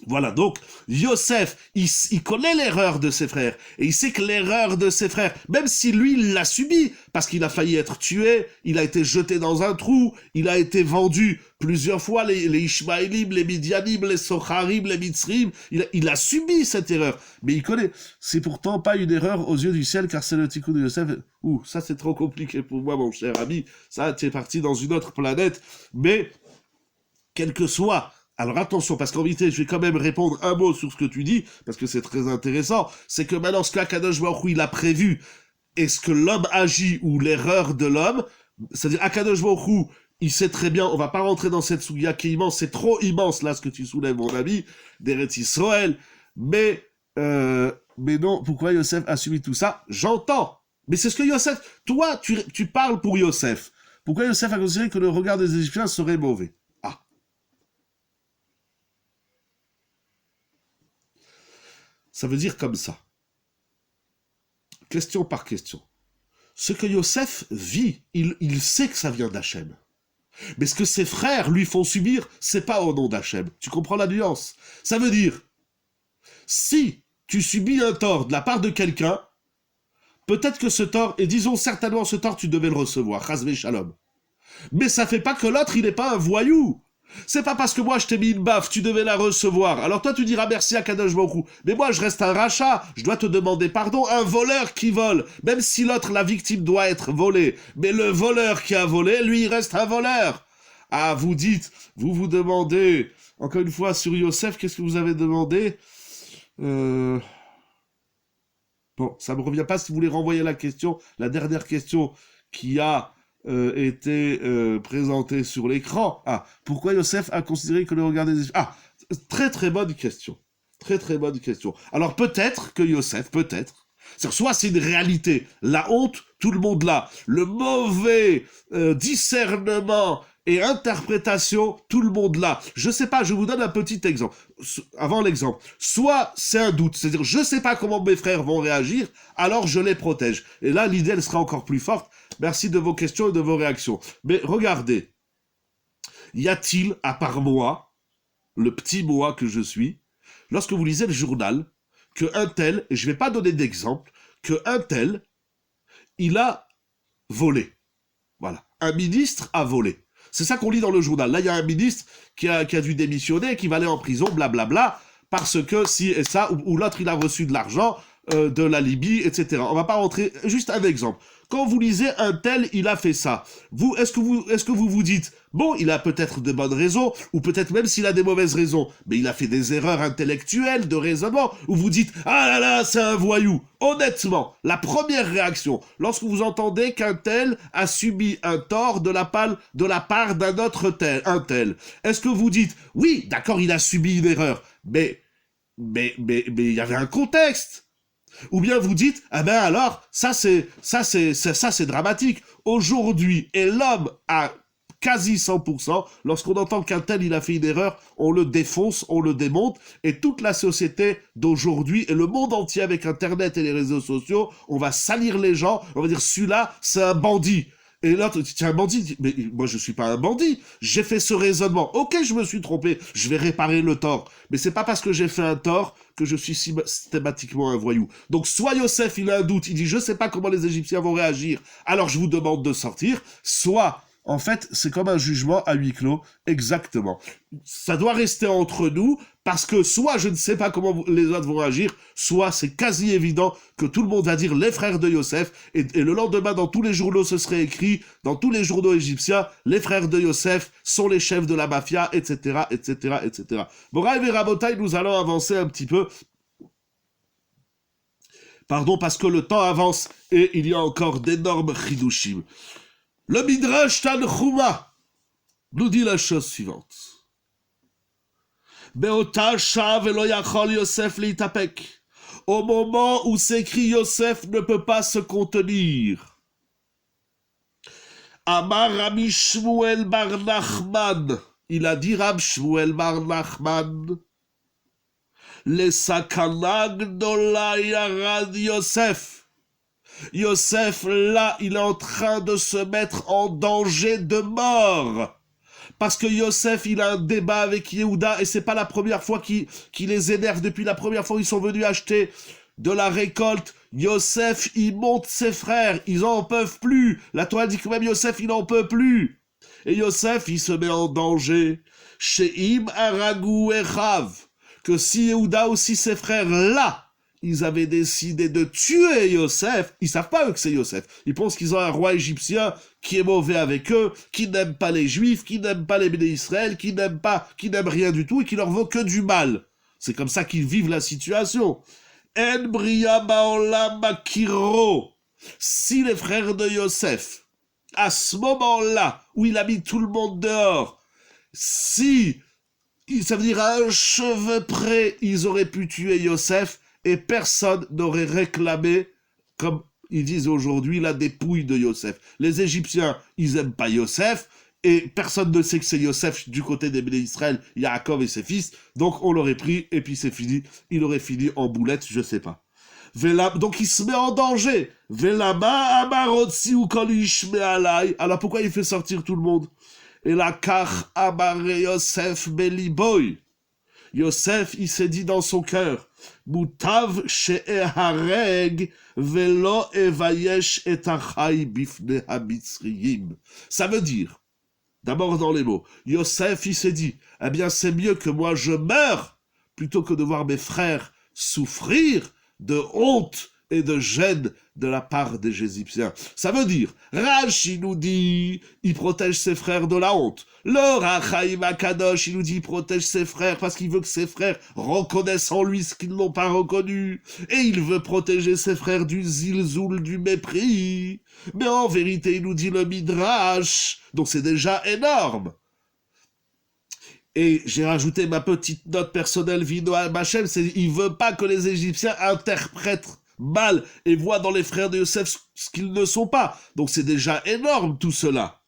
Voilà, donc, Yosef, il connaît l'erreur de ses frères, et il sait que l'erreur de ses frères, même si lui, il l'a subi, parce qu'il a failli être tué, il a été jeté dans un trou, il a été vendu plusieurs fois, les Ishmaélim, les Midianim, les Socharim, les Mitzrim, il a subi cette erreur, mais il connaît. C'est pourtant pas une erreur aux yeux du ciel, car c'est le tikkun de Yosef. Ouh, ça c'est trop compliqué pour moi, mon cher ami, ça, tu es parti dans une autre planète, mais, quel que soit. Alors attention, parce qu'en vérité, je vais quand même répondre un mot sur ce que tu dis, parce que c'est très intéressant, c'est que maintenant, ce qu'Akadosh Baruch Hu, il a prévu, est-ce que l'homme agit ou l'erreur de l'homme, c'est-à-dire Akadosh Baruch Hu, il sait très bien, on va pas rentrer dans cette souga qui est immense, c'est trop immense là ce que tu soulèves, mon ami, d'Eretz Israël, mais non, pourquoi Yosef a subi tout ça? J'entends, mais c'est ce que Yosef, toi, tu parles pour Yosef. Pourquoi Yosef a considéré que le regard des Égyptiens serait mauvais? Ça veut dire comme ça. Question par question. Ce que Yosef vit, il sait que ça vient d'Hachem. Mais ce que ses frères lui font subir, c'est pas au nom d'Hachem. Tu comprends la nuance? Ça veut dire, si tu subis un tort de la part de quelqu'un, peut-être que ce tort, et disons certainement ce tort, tu devais le recevoir, Chazvé Shalom. Mais ça fait pas que l'autre, il n'est pas un voyou. C'est pas parce que moi je t'ai mis une baffe, tu devais la recevoir. Alors toi tu diras merci à Kadosh Baruch Hu. Mais moi je reste un rachat, je dois te demander pardon, un voleur qui vole. Même si l'autre, la victime, doit être volée. Mais le voleur qui a volé, lui il reste un voleur. Ah, vous dites, vous demandez, encore une fois sur Yosef, qu'est-ce que vous avez demandé? Bon, ça me revient pas si vous voulez renvoyer la question, la dernière question qui a été présenté sur l'écran. Ah, pourquoi Yosef a considéré que le regard des Égyptiens... Ah, très très bonne question. Très très bonne question. Alors peut-être que Yosef, peut-être, soit c'est une réalité, la honte, tout le monde l'a, le mauvais discernement et interprétation, tout le monde l'a. Je sais pas, je vous donne un petit exemple. Avant l'exemple, soit c'est un doute, c'est-à-dire je sais pas comment mes frères vont réagir, alors je les protège. Et là, l'idée, elle sera encore plus forte. Merci de vos questions et de vos réactions. Mais regardez, y a-t-il, à part moi, le petit moi que je suis, lorsque vous lisez le journal, que un tel, et je vais pas donner d'exemple, que un tel, il a volé. Voilà. Un ministre a volé. C'est ça qu'on lit dans le journal. Là, il y a un ministre qui a dû démissionner, qui va aller en prison, blablabla, parce que si et ça, ou l'autre, il a reçu de l'argent de la Libye, etc. On va pas rentrer... Juste un exemple. Quand vous lisez un tel, il a fait ça. Est-ce que vous vous dites, bon, il a peut-être de bonnes raisons, ou peut-être même s'il a des mauvaises raisons, mais il a fait des erreurs intellectuelles, de raisonnement, ou vous dites, ah là là, c'est un voyou. Honnêtement, la première réaction, lorsque vous entendez qu'un tel a subi un tort de la part d'un autre tel, un tel, est-ce que vous dites, oui, d'accord, il a subi une erreur, mais il y avait un contexte. Ou bien vous dites, ah ben alors, ça c'est dramatique. Aujourd'hui, et l'homme a quasi 100%. Lorsqu'on entend qu'un tel, il a fait une erreur, on le défonce, on le démonte, et toute la société d'aujourd'hui, et le monde entier avec Internet et les réseaux sociaux, on va salir les gens, on va dire, celui-là, c'est un bandit. Et l'autre, c'est un bandit. Mais moi, je suis pas un bandit. J'ai fait ce raisonnement. Ok, je me suis trompé. Je vais réparer le tort. Mais c'est pas parce que j'ai fait un tort que je suis systématiquement un voyou. Donc, soit Yosef, il a un doute. Il dit, je sais pas comment les Égyptiens vont réagir. Alors, je vous demande de sortir. Soit, en fait, c'est comme un jugement à huis clos. Exactement. Ça doit rester entre nous parce que soit je ne sais pas comment les autres vont réagir, soit c'est quasi évident que tout le monde va dire les frères de Yosef, et le lendemain dans tous les journaux ce serait écrit, dans tous les journaux égyptiens, les frères de Yosef sont les chefs de la mafia, etc., etc., etc. Bon, Rav et Rabotai, nous allons avancer un petit peu. Pardon, parce que le temps avance et il y a encore d'énormes chidushim. Le Midrash Tanchuma nous dit la chose suivante. Au moment où s'écrit Yosef ne peut pas se contenir. Amar Rabbi Shmuel bar Nachman. Il a dit Rab Shmuel bar Nachman. Le sakana gdola yarad Yosef. Yosef, là, il est en train de se mettre en danger de mort. Parce que Yosef, il a un débat avec Yehuda, et c'est pas la première fois qu'il les énerve. Depuis la première fois qu'ils sont venus acheter de la récolte, Yosef, il monte ses frères, ils en peuvent plus. La Torah dit que même Yosef, il n'en peut plus. Et Yosef, il se met en danger. Sheim Aragou Echav, que si Yehuda aussi ses frères là, ils avaient décidé de tuer Yosef, ils savent pas eux que c'est Yosef. Ils pensent qu'ils ont un roi égyptien qui est mauvais avec eux, qui n'aime pas les Juifs, qui n'aime pas les béné Israël, qui n'aime rien du tout et qui leur vaut que du mal. C'est comme ça qu'ils vivent la situation. En bria baolam makiro. Si les frères de Yosef, à ce moment-là où il a mis tout le monde dehors, si, ça veut dire à un cheveu près, ils auraient pu tuer Yosef, et personne n'aurait réclamé, comme ils disent aujourd'hui, la dépouille de Yosef. Les Égyptiens, ils aiment pas Yosef, et personne ne sait que c'est Yosef du côté des béné Israël, Yaakov et ses fils, donc on l'aurait pris, et puis c'est fini. Il aurait fini en boulette, je sais pas. Donc il se met en danger. Alors pourquoi il fait sortir tout le monde? Et la kach amare Yosef beliboy. Yosef, il s'est dit dans son cœur, Mutav she'ehareg velo evayesh et achai bifne hamitzriyim. Ça veut dire, d'abord dans les mots, Yosef, il s'est dit, eh bien c'est mieux que moi je meure plutôt que de voir mes frères souffrir de honte et de gêne de la part des Égyptiens. Ça veut dire, Rashi nous dit, il protège ses frères de la honte. Le Rachaim Akadosh, il nous dit, il protège ses frères parce qu'il veut que ses frères reconnaissent en lui ce qu'ils n'ont pas reconnu. Et il veut protéger ses frères du zilzoul, du mépris. Mais en vérité, il nous dit le Midrash, donc c'est déjà énorme. Et j'ai rajouté ma petite note personnelle, Vino Machem, c'est il veut pas que les Égyptiens interprètent mal et voient dans les frères de Yosef ce qu'ils ne sont pas. Donc c'est déjà énorme tout cela.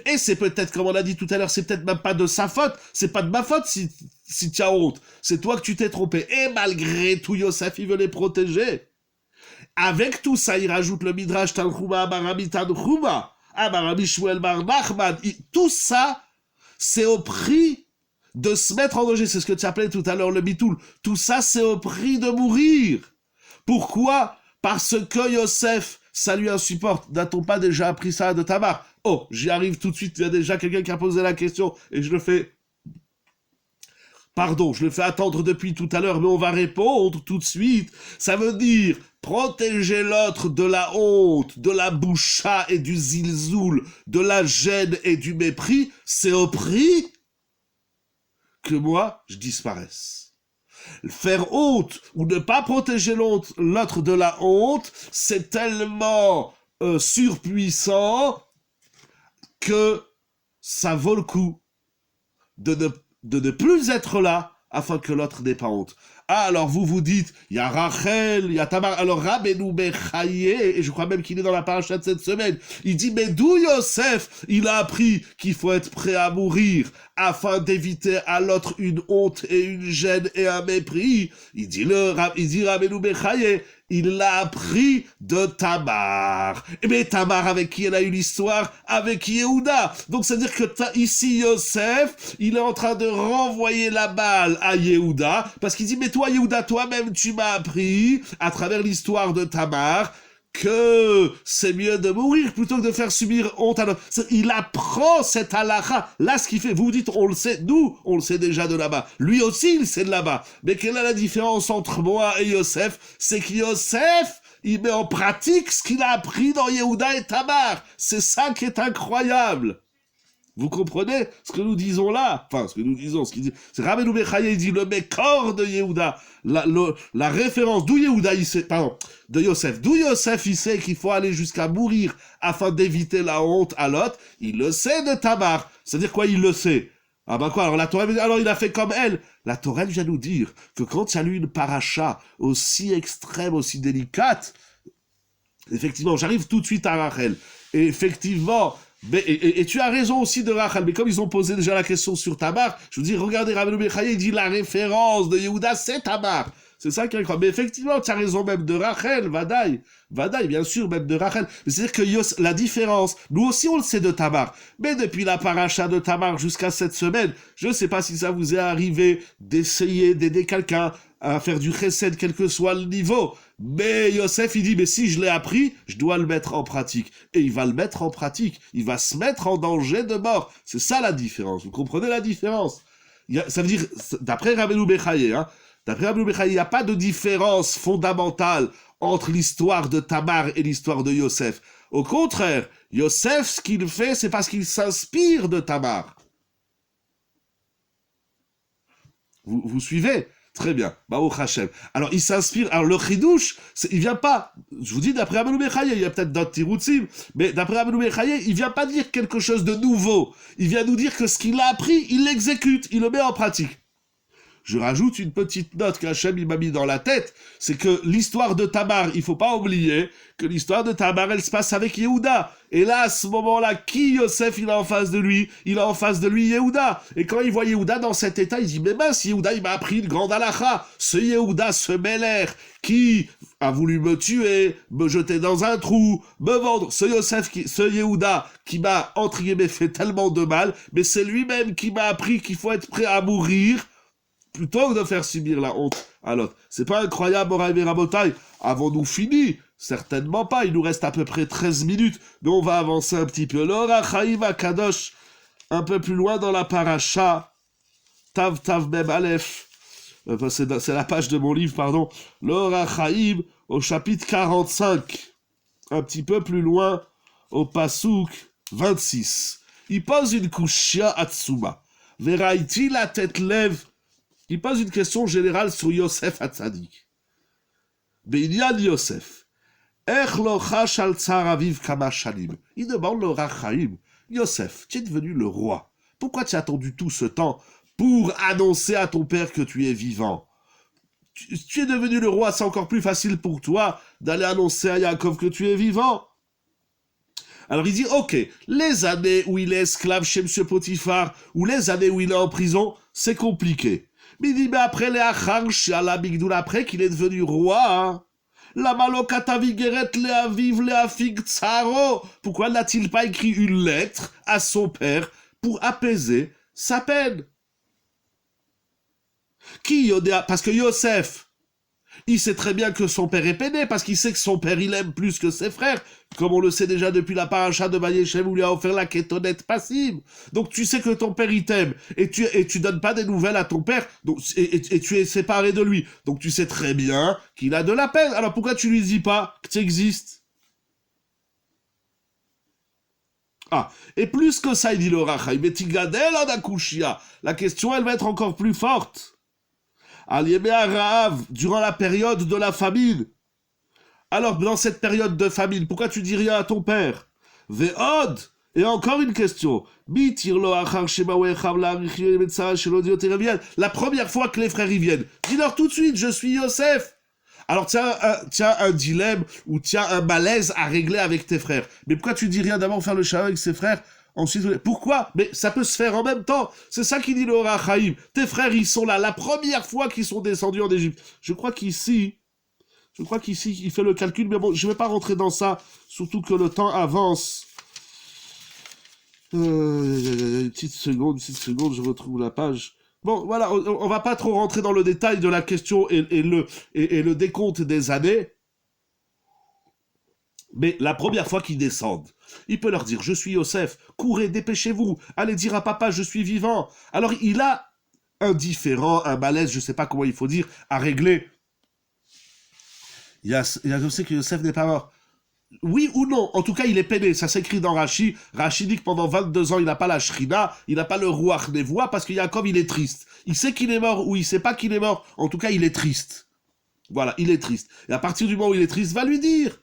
Et c'est peut-être, comme on a dit tout à l'heure, c'est peut-être même pas de sa faute, c'est pas de ma faute si tu as honte. C'est toi que tu t'es trompé. Et malgré tout, Yosef, il veut les protéger. Avec tout ça, il rajoute le Midrash Tanchuma, Amarami Tanchuma, Amarami Shmuel Bar Nachman. Tout ça, c'est au prix de se mettre en danger. C'est ce que tu appelais tout à l'heure le bitoul. Tout ça, c'est au prix de mourir. Pourquoi? Parce que Yosef, ça lui insupporte. N'a-t-on pas déjà appris ça de Tamar? Oh, j'y arrive tout de suite. Il y a déjà quelqu'un qui a posé la question et je le fais... Pardon, je le fais attendre depuis tout à l'heure, mais on va répondre tout de suite. Ça veut dire protéger l'autre de la honte, de la boucha et du zilzoul, de la gêne et du mépris, c'est au prix que moi, je disparaisse. Faire honte ou ne pas protéger l'autre de la honte, c'est tellement surpuissant que ça vaut le coup de ne plus être là afin que l'autre n'ait pas honte. Ah, alors vous vous dites, il y a Rachel, il y a Tamar. Alors Rabbeinu Bechaye, et je crois même qu'il est dans la paracha de cette semaine, il dit, mais d'où Yosef, il a appris qu'il faut être prêt à mourir afin d'éviter à l'autre une honte et une gêne et un mépris. Il dit Rabbeinu Bechaye, il l'a appris de Tamar. Mais Tamar, avec qui elle a eu l'histoire? Avec Yehuda. Donc, c'est-à-dire que ici, Yosef, il est en train de renvoyer la balle à Yehuda, parce qu'il dit, mais toi, Yehuda, toi-même, tu m'as appris, à travers l'histoire de Tamar, que c'est mieux de mourir plutôt que de faire subir honte à l'autre. Il apprend cette halakha. Là, ce qu'il fait, vous dites, on le sait, nous, on le sait déjà de là-bas. Lui aussi, il sait de là-bas. Mais quelle est la différence entre moi et Yosef? C'est que Yosef, il met en pratique ce qu'il a appris dans Yehuda et Tamar. C'est ça qui est incroyable. Vous comprenez ce que nous disons là? Enfin, ce que nous disons, ce qu'il dit. C'est Rabbeinu Bechaye, il dit le Mekor de Yehuda. La référence d'où Yehuda, il sait, pardon, de Yosef. D'où Yosef, il sait qu'il faut aller jusqu'à mourir afin d'éviter la honte à l'autre. Il le sait de Tamar. C'est-à-dire quoi, il le sait? Ah ben quoi, alors la Torah, alors il a fait comme elle. La Torah vient nous dire que quand il y a eu une paracha aussi extrême, aussi délicate, effectivement, j'arrive tout de suite à Rachel. Et effectivement, et tu as raison aussi de Rachel, mais comme ils ont posé déjà la question sur Tamar, je vous dis, regardez, Rabbeinu Bechaye, il dit la référence de Yehuda, c'est Tamar. C'est ça qui est incroyable. Mais effectivement, tu as raison même de Rachel, Vadaï, bien sûr, même de Rachel. Mais c'est-à-dire que la différence, nous aussi on le sait de Tamar. Mais depuis la paracha de Tamar jusqu'à cette semaine, je ne sais pas si ça vous est arrivé d'essayer d'aider quelqu'un à faire du chesed, quel que soit le niveau. Mais Yosef, il dit, mais si je l'ai appris, je dois le mettre en pratique. Et il va le mettre en pratique. Il va se mettre en danger de mort. C'est ça la différence. Vous comprenez la différence? Ça veut dire, d'après Rabbeinu Bechaye, d'après Rabbeinu Bechaye, il n'y a pas de différence fondamentale entre l'histoire de Tamar et l'histoire de Yosef. Au contraire, Yosef, ce qu'il fait, c'est parce qu'il s'inspire de Tamar. Vous suivez? Très bien, Baruch Hashem. Alors, il s'inspire, alors le chidouche, il vient pas, je vous dis, d'après Rabbeinu Bechaye, il y a peut-être d'autres tiroutzim, mais d'après Rabbeinu Bechaye, il vient pas dire quelque chose de nouveau. Il vient nous dire que ce qu'il a appris, il l'exécute, il le met en pratique. Je rajoute une petite note qu'Hachem il m'a mis dans la tête, c'est que l'histoire de Tamar, il faut pas oublier que l'histoire de Tamar, elle se passe avec Yehuda. Et là, à ce moment-là, qui Yosef il a en face de lui? Il a en face de lui Yehuda. Et quand il voit Yehuda dans cet état, il dit, mais mince, Yehuda, il m'a appris une grande halakha. Ce Yehuda, ce Meler, qui a voulu me tuer, me jeter dans un trou, me vendre. Ce Yehuda, qui m'a, entre guillemets, fait tellement de mal, mais c'est lui-même qui m'a appris qu'il faut être prêt à mourir plutôt que de faire subir la honte à l'autre. C'est pas incroyable, Moraïm et Rabotai? Avons-nous fini? Certainement pas, il nous reste à peu près 13 minutes, mais on va avancer un petit peu. L'Ora Chaim Kadosh, un peu plus loin dans la paracha, Tav Tav Mem Aleph, c'est la page de mon livre, pardon, L'Ora Chaim, au chapitre 45, un petit peu plus loin, au Pasuk 26. Il pose une kushia Atsuma. Veraiti la tête lève. Il pose une question générale sur Yosef Hatzadik. Be'inyan Yosef. Ech lo chash al tsar aviv kama shanim. Il demande le Rachaim. Yosef, tu es devenu le roi. Pourquoi tu as attendu tout ce temps pour annoncer à ton père que tu es vivant? Tu es devenu le roi, c'est encore plus facile pour toi d'aller annoncer à Yaakov que tu es vivant. Alors il dit, ok, les années où il est esclave chez M. Potiphar, ou les années où il est en prison, c'est compliqué. Mais il dit, mais après les achanch, à la Bigdoul, après qu'il est devenu roi, la malokata vigeret le aviv le afig tsaro, pourquoi n'a-t-il pas écrit une lettre à son père pour apaiser sa peine? Parce que Yosef, il sait très bien que son père est peiné, parce qu'il sait que son père, il aime plus que ses frères, comme on le sait déjà depuis la paracha de Vayeshev où il a offert la kétonnette passive. Donc tu sais que ton père, il t'aime, et tu donnes pas des nouvelles à ton père, donc, et tu es séparé de lui. Donc tu sais très bien qu'il a de la peine. Alors pourquoi tu lui dis pas que tu existes? Ah, et plus que ça, il dit le Rachaim, mais tigadel adakushia. La question, elle va être encore plus forte. Al-Yemé Rahav, durant la période de la famine. Alors, dans cette période de famine, pourquoi tu dis rien à ton père? Ve'od, Et encore une question. La première fois que les frères y viennent, dis-leur tout de suite, je suis Yosef. Alors tiens un dilemme ou tiens un malaise à régler avec tes frères. Mais pourquoi tu dis rien d'abord faire le shalom avec ses frères? Ensuite, pourquoi? Mais ça peut se faire en même temps. C'est ça qui dit le Or HaChaim. Tes frères, ils sont là. La première fois qu'ils sont descendus en Égypte. Je crois qu'ici, il fait le calcul. Mais bon, je ne vais pas rentrer dans ça. Surtout que le temps avance. Une petite seconde, je retrouve la page. Bon, voilà, on va pas trop rentrer dans le détail de la question et le décompte des années. Mais la première fois qu'ils descendent, il peut leur dire, je suis Yosef, courez, dépêchez-vous, allez dire à papa, je suis vivant. Alors il a un différend, un malaise, je sais pas comment il faut dire, à régler. Je sais que Yosef n'est pas mort. Oui ou non, en tout cas il est peiné, ça s'écrit dans Rashi. Rashi dit que pendant 22 ans il n'a pas la Shrina, il n'a pas le Ruach Nevoa parce que Yaakov il est triste. Il sait qu'il est mort ou il sait pas qu'il est mort, en tout cas il est triste. Voilà, il est triste. Et à partir du moment où il est triste, va lui dire.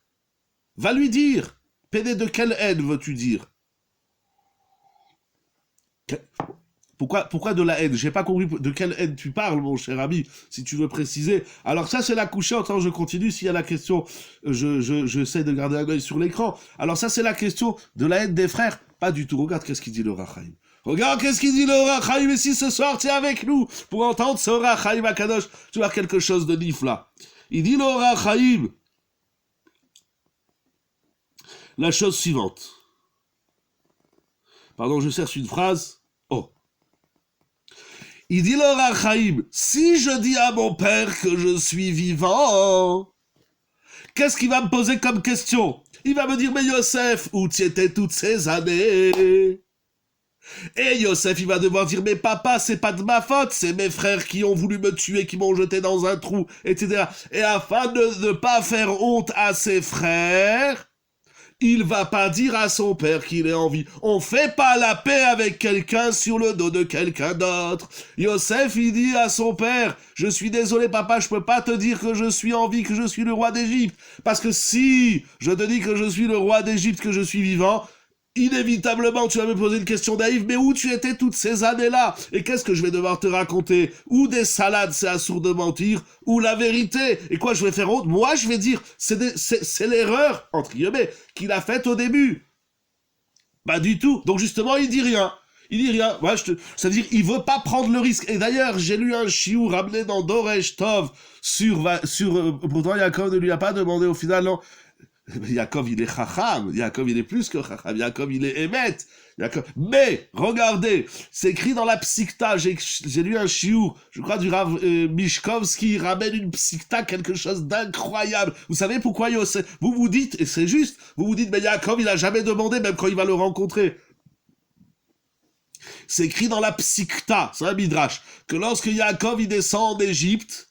Peiné de quelle haine veux-tu dire? Pourquoi de la haine? J'ai pas compris de quelle haine tu parles, mon cher ami, si tu veux préciser. Alors ça, c'est la couchante, je continue. S'il y a la question, j'essaie de garder un œil sur l'écran. Alors ça, c'est la question de la haine des frères. Pas du tout. Regarde qu'est-ce qu'il dit le Or HaChaim. Regarde qu'est-ce qu'il dit le Or HaChaim. Et si ce soir, tu es avec nous pour entendre ce Or HaChaim à Kadosh, tu vas voir quelque chose de nif là. Il dit le Or HaChaim la chose suivante. Pardon, je cherche une phrase. Oh. Il dit le Or HaChaim, si je dis à mon père que je suis vivant, qu'est-ce qu'il va me poser comme question? Il va me dire, mais Yosef, où tu étais toutes ces années? Et Yosef, il va devoir dire, mais papa, c'est pas de ma faute, c'est mes frères qui ont voulu me tuer, qui m'ont jeté dans un trou, etc. Et afin de ne pas faire honte à ses frères, il va pas dire à son père qu'il est en vie. On fait pas la paix avec quelqu'un sur le dos de quelqu'un d'autre. Yosef, il dit à son père, je suis désolé papa, je peux pas te dire que je suis en vie, que je suis le roi d'Égypte. Parce que si je te dis que je suis le roi d'Égypte, que je suis vivant, inévitablement, tu vas me poser une question naïve, mais où tu étais toutes ces années-là? Et qu'est-ce que je vais devoir te raconter? Ou des salades, c'est assourd de mentir, ou la vérité? Et quoi, je vais faire honte? Moi, je vais dire, c'est l'erreur, entre guillemets, qu'il a faite au début. Pas du tout. Donc justement, il dit rien. Ouais, ça veut dire, il veut pas prendre le risque. Et d'ailleurs, j'ai lu un chiour ramené dans Doresh Tov pourtant Yaakov ne lui a pas demandé au final, non. Yaakov, il est chacham. Yaakov, il est plus que chacham. Yaakov, il est émet. Mais, regardez, c'est écrit dans la psikta. J'ai lu un chiour, je crois, du Rav Mishkovski, il ramène une psikta, quelque chose d'incroyable. Vous savez pourquoi Yosef? Vous vous dites, et c'est juste, vous vous dites, mais Yaakov, il a jamais demandé, même quand il va le rencontrer. C'est écrit dans la psikta, c'est un midrash, que lorsque Yaakov, il descend en Égypte,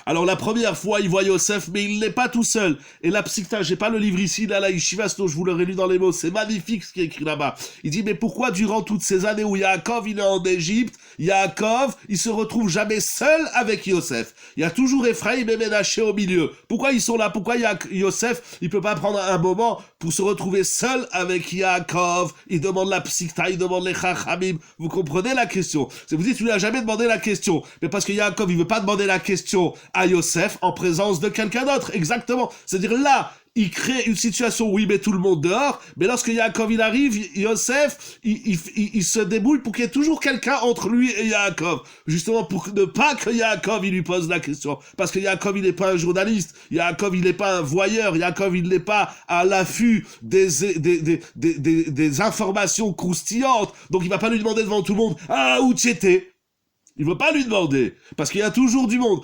alors la première fois, il voit Yosef, mais il n'est pas tout seul. Et la psikta, j'ai pas le livre ici, là, la Yeshiva, sinon je vous l'aurais lu dans les mots, c'est magnifique ce qui est écrit là-bas. Il dit, mais pourquoi durant toutes ces années où Yaakov, il est en Égypte, Yaakov, il se retrouve jamais seul avec Yosef? Il y a toujours Ephraïm et Ménaché au milieu. Pourquoi ils sont là? Pourquoi Yosef, il peut pas prendre un moment pour se retrouver seul avec Yaakov? Il demande la psikta, il demande les chachamim. Vous comprenez la question? Vous dites, tu lui as jamais demandé la question. Mais parce que Yaakov, il veut pas demander la question à Yosef en présence de quelqu'un d'autre, exactement. C'est-à-dire là, il crée une situation où il met tout le monde dehors, mais lorsque Yaakov il arrive, Yosef, il se débrouille pour qu'il y ait toujours quelqu'un entre lui et Yaakov, justement pour ne pas que Yaakov il lui pose la question, parce que Yaakov il n'est pas un journaliste, Yaakov il n'est pas un voyeur, Yaakov il n'est pas à l'affût des informations croustillantes, donc il va pas lui demander devant tout le monde, ah où tu étais? Il ne veut pas lui demander, parce qu'il y a toujours du monde.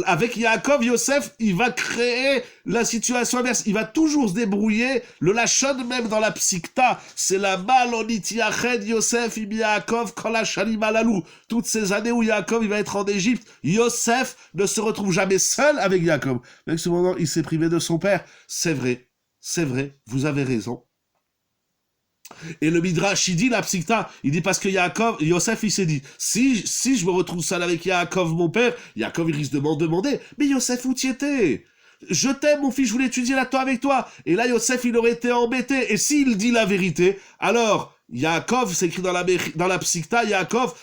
Avec Yaakov, Yosef, il va créer la situation inverse. Il va toujours se débrouiller. Le lachon même dans la psikta, c'est la malonitiached Yosef im Yaakov kol hashanim halalou. Toutes ces années où Yaakov il va être en Égypte, Yosef ne se retrouve jamais seul avec Yaakov. Avec ce moment, il s'est privé de son père. C'est vrai, vous avez raison. Et le Midrash, il dit, la psikta, il dit parce que Yosef, il s'est dit, si je me retrouve seul avec Yaakov, mon père, Yaakov, il risque de m'en demander, mais Yosef, où tu étais? je t'aime mon fils, je voulais étudier la Torah avec toi. Et là Yosef il aurait été embêté. Et s'il dit la vérité, alors Yaakov, c'est écrit dans la Psikta, Yaakov,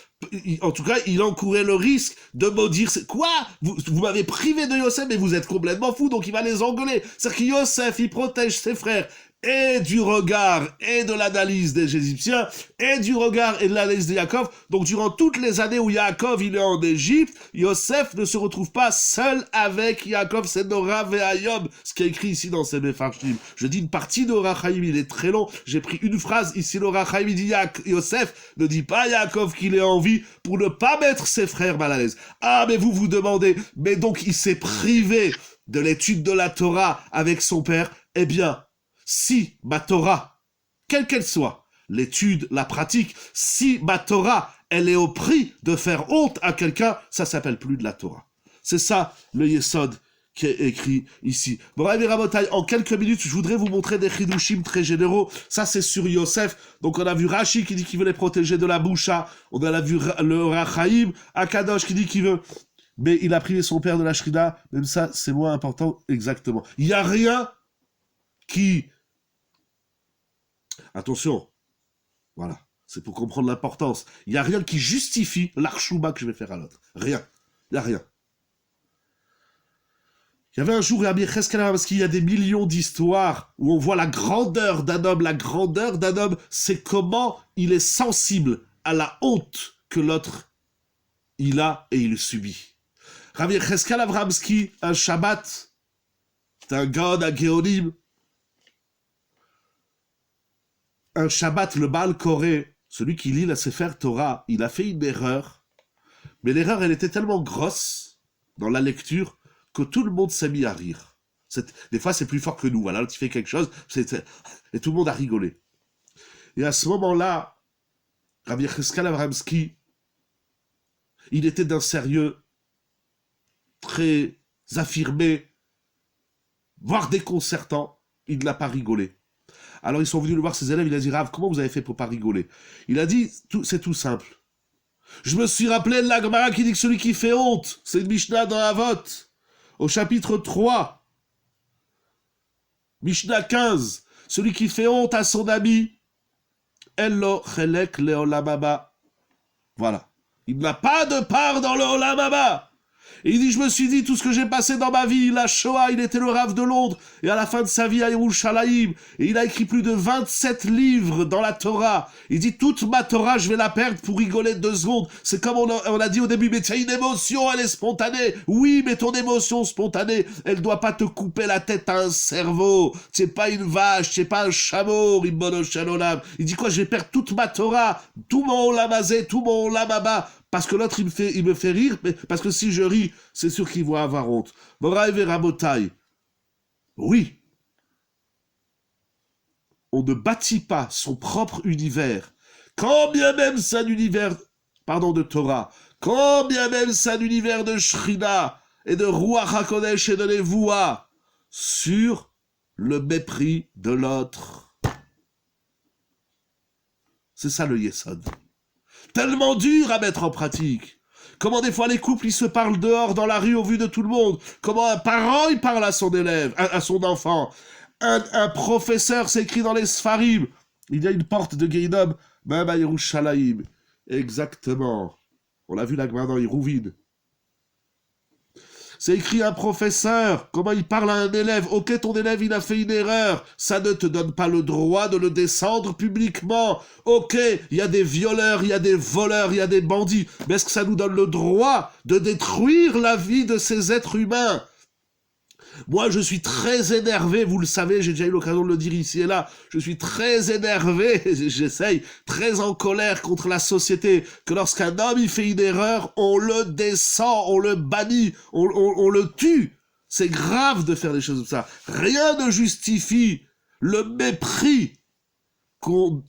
en tout cas, il encourait le risque de maudire. Quoi? Vous m'avez privé de Yosef, mais vous êtes complètement fou, donc il va les engueuler. C'est-à-dire que Yosef, il protège ses frères et du regard et de l'analyse des Égyptiens, et du regard et de l'analyse de Yaakov. Donc durant toutes les années où Yaakov il est en Égypte, Yosef ne se retrouve pas seul avec Yaakov, c'est Nora Ve'ayom, ce qui est écrit ici dans ces Mefarshim. Je dis une partie d'Orach Chaim, il est très long, j'ai pris une phrase, ici l'Orach Chaim, il dit Yosef ne dit pas à Yaakov qu'il est en vie pour ne pas mettre ses frères mal à l'aise. Ah mais vous vous demandez, mais donc il s'est privé de l'étude de la Torah avec son père. Eh bien, si ma Torah, quelle qu'elle soit, l'étude, la pratique, si ma Torah, elle est au prix de faire honte à quelqu'un, ça s'appelle plus de la Torah. C'est ça le Yesod qui est écrit ici. Bon, Rabotai, en quelques minutes, je voudrais vous montrer des chidushim très généraux. Ça, c'est sur Yosef. Donc, on a vu Rashi qui dit qu'il veut les protéger de la boucha. On a vu le Rachaim, Akadosh qui dit qu'il veut... Mais il a privé son père de la Shrina. Même ça, c'est moins important exactement. Il n'y a rien qui... Attention, voilà, c'est pour comprendre l'importance. Il n'y a rien qui justifie l'archouba que je vais faire à l'autre. Rien. Il n'y a rien. Il y avait un jour, parce qu'il y a des millions d'histoires où on voit la grandeur d'un homme. La grandeur d'un homme, c'est comment il est sensible à la honte que l'autre, il a et il subit. Rabbi Cheskel Avramski, un Shabbat, c'est un god, un Géonim, un Shabbat, le Baal Koré, celui qui lit la Sefer Torah, il a fait une erreur, mais l'erreur, elle était tellement grosse dans la lecture que tout le monde s'est mis à rire. Des fois, c'est plus fort que nous. Voilà, là, tu fais quelque chose, et tout le monde a rigolé. Et à ce moment-là, Rabbi Cheskel Avramski, il était d'un sérieux très affirmé, voire déconcertant. Il n'a pas rigolé. Alors ils sont venus le voir, ses élèves, il a dit, Rav, comment vous avez fait pour pas rigoler? Il a dit, c'est tout simple. Je me suis rappelé de la Gemara qui dit que celui qui fait honte, c'est une Mishnah dans Avot, au chapitre 3, Mishnah 15, celui qui fait honte à son ami, Ello chelek le olam haba. Voilà. Il n'a pas de part dans le olam haba. Et il dit, je me suis dit, tout ce que j'ai passé dans ma vie, la Shoah, il était le Rav de Londres, et à la fin de sa vie à Yerushalayim, et il a écrit plus de 27 livres dans la Torah. Il dit, toute ma Torah, je vais la perdre pour rigoler 2 secondes. C'est comme on a dit au début, mais tiens, une émotion, elle est spontanée. Oui, mais ton émotion spontanée, elle doit pas te couper la tête à un cerveau. C'est pas une vache, c'est pas un chameau, Ribbono Shel Olam. Il dit quoi, je vais perdre toute ma Torah, tout mon Olamazé, tout mon Olamaba, parce que l'autre, il me fait rire, mais parce que si je ris, c'est sûr qu'il va avoir honte. Moraï et Rabotai, oui, on ne bâtit pas son propre univers, quand bien même c'est un univers, de Torah, quand bien même c'est un univers de Shrina, et de Ruach HaKodesh et de Nevoua, sur le mépris de l'autre. C'est ça le Yesod. Tellement dur à mettre en pratique. Comment des fois les couples ils se parlent dehors dans la rue au vu de tout le monde. Comment un parent il parle à son élève, à son enfant. Un professeur s'écrit dans les Sfarim. Il y a une porte de Gehinom, même à Yerushalayim. Exactement. On l'a vu la Gemara dans Hérouvide. C'est écrit un professeur, comment il parle à un élève. Ok, ton élève, il a fait une erreur. Ça ne te donne pas le droit de le descendre publiquement. Ok, il y a des violeurs, il y a des voleurs, il y a des bandits. Mais est-ce que ça nous donne le droit de détruire la vie de ces êtres humains? Moi, je suis très énervé, vous le savez, j'ai déjà eu l'occasion de le dire ici et là, je suis très énervé, j'essaye, très en colère contre la société, que lorsqu'un homme il fait une erreur, on le descend, on le bannit, on le tue. C'est grave de faire des choses comme ça. Rien ne justifie le mépris qu'on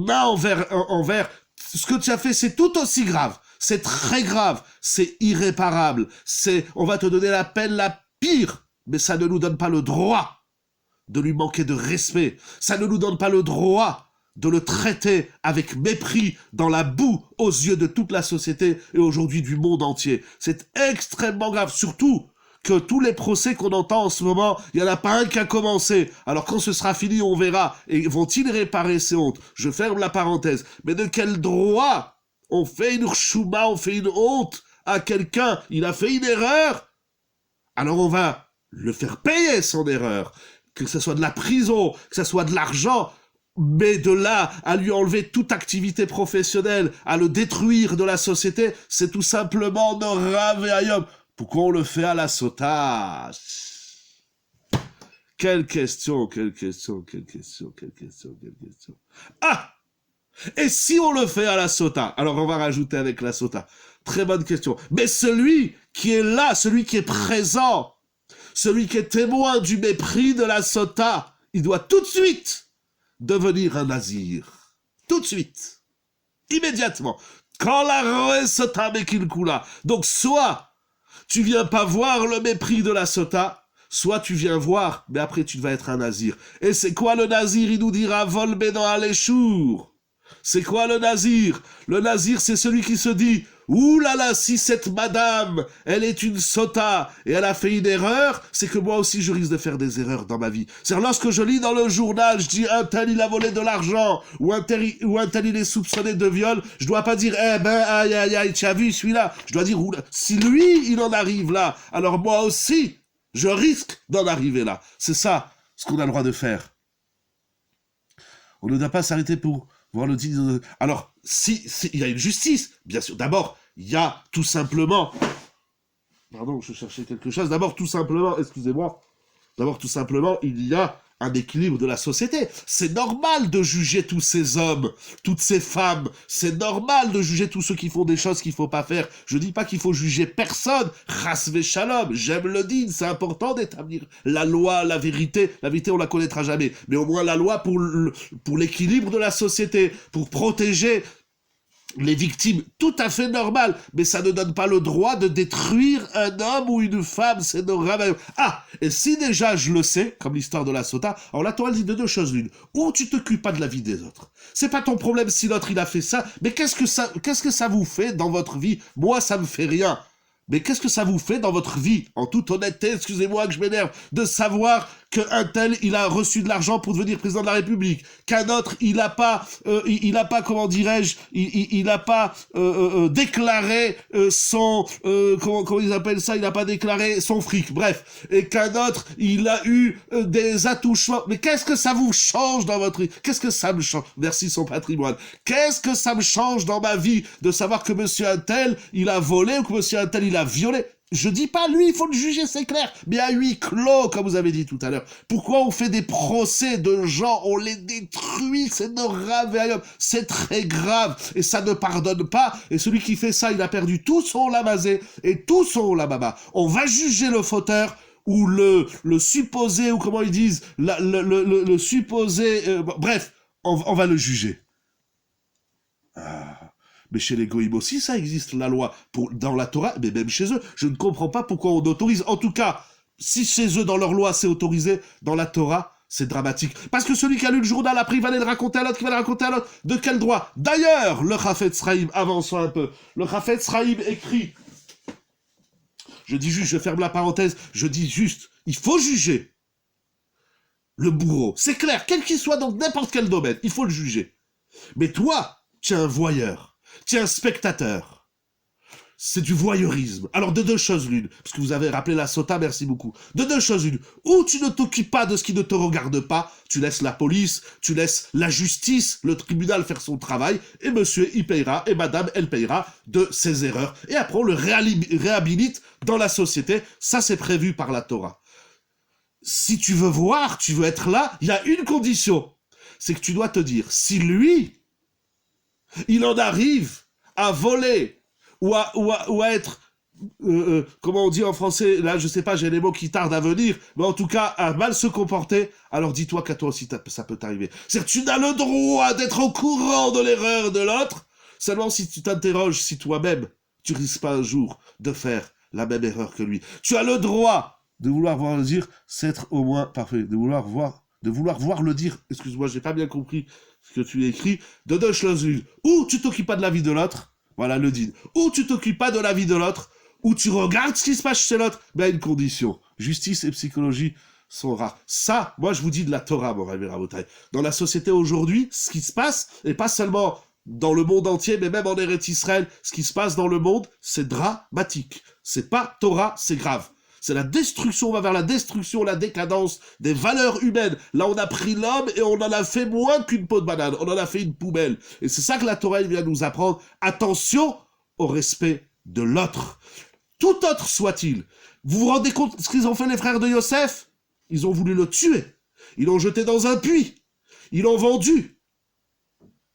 a envers ce que tu as fait, c'est tout aussi grave. C'est très grave, c'est irréparable, on va te donner la peine la pire, mais ça ne nous donne pas le droit de lui manquer de respect. Ça ne nous donne pas le droit de le traiter avec mépris dans la boue aux yeux de toute la société et aujourd'hui du monde entier. C'est extrêmement grave, surtout que tous les procès qu'on entend en ce moment, il n'y en a pas un qui a commencé. Alors quand ce sera fini, on verra. Et vont-ils réparer ces hontes? Je ferme la parenthèse. Mais de quel droit on fait une chouma, on fait une honte à quelqu'un? Il a fait une erreur. Alors on va le faire payer son erreur. Que ce soit de la prison, que ce soit de l'argent. Mais de là à lui enlever toute activité professionnelle, à le détruire de la société, c'est tout simplement Nora Ve'ayom. Pourquoi on le fait à la sota? Quelle question. Ah! Et si on le fait à la sota? Alors on va rajouter avec la sota. Très bonne question. Mais celui qui est là, celui qui est présent, celui qui est témoin du mépris de la sota, il doit tout de suite devenir un nazir. Tout de suite. Immédiatement. Quand la roe sota mekil kula. Donc soit tu viens pas voir le mépris de la sota, soit tu viens voir, mais après tu vas être un nazir. Et c'est quoi le nazir? Il nous dira vol bédan aléchour. C'est quoi le nazir? Le nazir, c'est celui qui se dit ouh là là, si cette madame, elle est une sota et elle a fait une erreur, c'est que moi aussi je risque de faire des erreurs dans ma vie. C'est-à-dire lorsque je lis dans le journal, je dis un tel il a volé de l'argent ou un tel il est soupçonné de viol, je dois pas dire eh ben aïe aïe aïe, tu as vu celui-là. Je dois dire oula, si lui il en arrive là, alors moi aussi je risque d'en arriver là. C'est ça ce qu'on a le droit de faire. On ne doit pas s'arrêter pour voir le digne. Alors, si il y a une justice, bien sûr, d'abord, il y a tout simplement... Pardon, je cherchais quelque chose. D'abord, tout simplement, excusez-moi. D'abord, tout simplement, il y a un équilibre de la société. C'est normal de juger tous ces hommes, toutes ces femmes. C'est normal de juger tous ceux qui font des choses qu'il faut pas faire. Je dis pas qu'il faut juger personne. Chas shalom. J'aime le din. C'est important d'établir la loi, la vérité. La vérité, on la connaîtra jamais. Mais au moins la loi pour l'équilibre de la société, pour protéger les victimes, tout à fait normal, mais ça ne donne pas le droit de détruire un homme ou une femme, c'est normal. Ah, et si déjà je le sais, comme l'histoire de la sota, alors la Torah dit de deux choses l'une, ou tu t'occupes pas de la vie des autres. C'est pas ton problème si l'autre il a fait ça, mais qu'est-ce que ça vous fait dans votre vie? Moi, ça me fait rien. Mais qu'est-ce que ça vous fait dans votre vie, en toute honnêteté, excusez-moi que je m'énerve, de savoir qu'un tel, il a reçu de l'argent pour devenir président de la République, qu'un autre, il a pas, comment dirais-je, il a pas déclaré son, comment ils appellent ça, il a pas déclaré son fric, bref, et qu'un autre, il a eu des attouchements. Mais qu'est-ce que ça vous change dans votre vie? Qu'est-ce que ça me change? Merci son patrimoine. Qu'est-ce que ça me change dans ma vie de savoir que monsieur un tel, il a volé ou que monsieur un tel, il a violé? Je dis pas, lui, il faut le juger, c'est clair. Mais à huis clos, comme vous avez dit tout à l'heure. Pourquoi on fait des procès de gens, on les détruit, c'est Nora Ve'ayom. C'est très grave. Et ça ne pardonne pas. Et celui qui fait ça, il a perdu tout son lamazé et tout son lamama. On va juger le fauteur ou le supposé, ou comment ils disent, le supposé, bref, on va le juger. Ah. Mais chez les goïms aussi, ça existe, la loi. Dans la Torah, mais même chez eux, je ne comprends pas pourquoi on autorise. En tout cas, si chez eux, dans leur loi, c'est autorisé, dans la Torah, c'est dramatique. Parce que celui qui a lu le journal, après, il va aller le raconter à l'autre, qui va le raconter à l'autre. De quel droit? D'ailleurs, le Chafetz Chaim, avançons un peu, le Chafetz Chaim écrit, je dis juste, je ferme la parenthèse, je dis juste, il faut juger le bourreau. C'est clair, quel qu'il soit dans n'importe quel domaine, il faut le juger. Mais toi, tu es un voyeur. Tu es un spectateur. C'est du voyeurisme. Alors de deux choses l'une, parce que vous avez rappelé la sota, merci beaucoup. De deux choses l'une, ou tu ne t'occupes pas de ce qui ne te regarde pas, tu laisses la police, tu laisses la justice, le tribunal faire son travail, et monsieur il payera, et madame elle payera de ses erreurs. Et après on le réhabilite dans la société, ça c'est prévu par la Torah. Si tu veux voir, tu veux être là, il y a une condition, c'est que tu dois te dire, si lui, il en arrive à voler ou à être, comment on dit en français, là je sais pas, j'ai les mots qui tardent à venir, mais en tout cas à mal se comporter, alors dis-toi qu'à toi aussi ça peut t'arriver. C'est-à-dire que tu n'as le droit d'être au courant de l'erreur de l'autre, seulement si tu t'interroges si toi-même tu risques pas un jour de faire la même erreur que lui. Tu as le droit de vouloir voir le dire, c'est être au moins parfait, de vouloir voir le dire, excuse-moi, j'ai pas bien compris ce que tu écris, de deux choses l'une. Ou tu t'occupes pas de la vie de l'autre, voilà le din. Ou tu t'occupes pas de la vie de l'autre, ou tu regardes ce qui se passe chez l'autre, mais à une condition. Justice et psychologie sont rares. Ça, moi je vous dis de la Torah, mon Rabbi Rabotai. Dans la société aujourd'hui, ce qui se passe, et pas seulement dans le monde entier, mais même en Eretz Israël, ce qui se passe dans le monde, c'est dramatique. C'est pas Torah, c'est grave. C'est la destruction, on va vers la destruction, la décadence des valeurs humaines. Là, on a pris l'homme et on en a fait moins qu'une peau de banane. On en a fait une poubelle. Et c'est ça que la Torah vient nous apprendre. Attention au respect de l'autre. Tout autre soit-il. Vous vous rendez compte de ce qu'ils ont fait les frères de Yosef? Ils ont voulu le tuer. Ils l'ont jeté dans un puits. Ils l'ont vendu.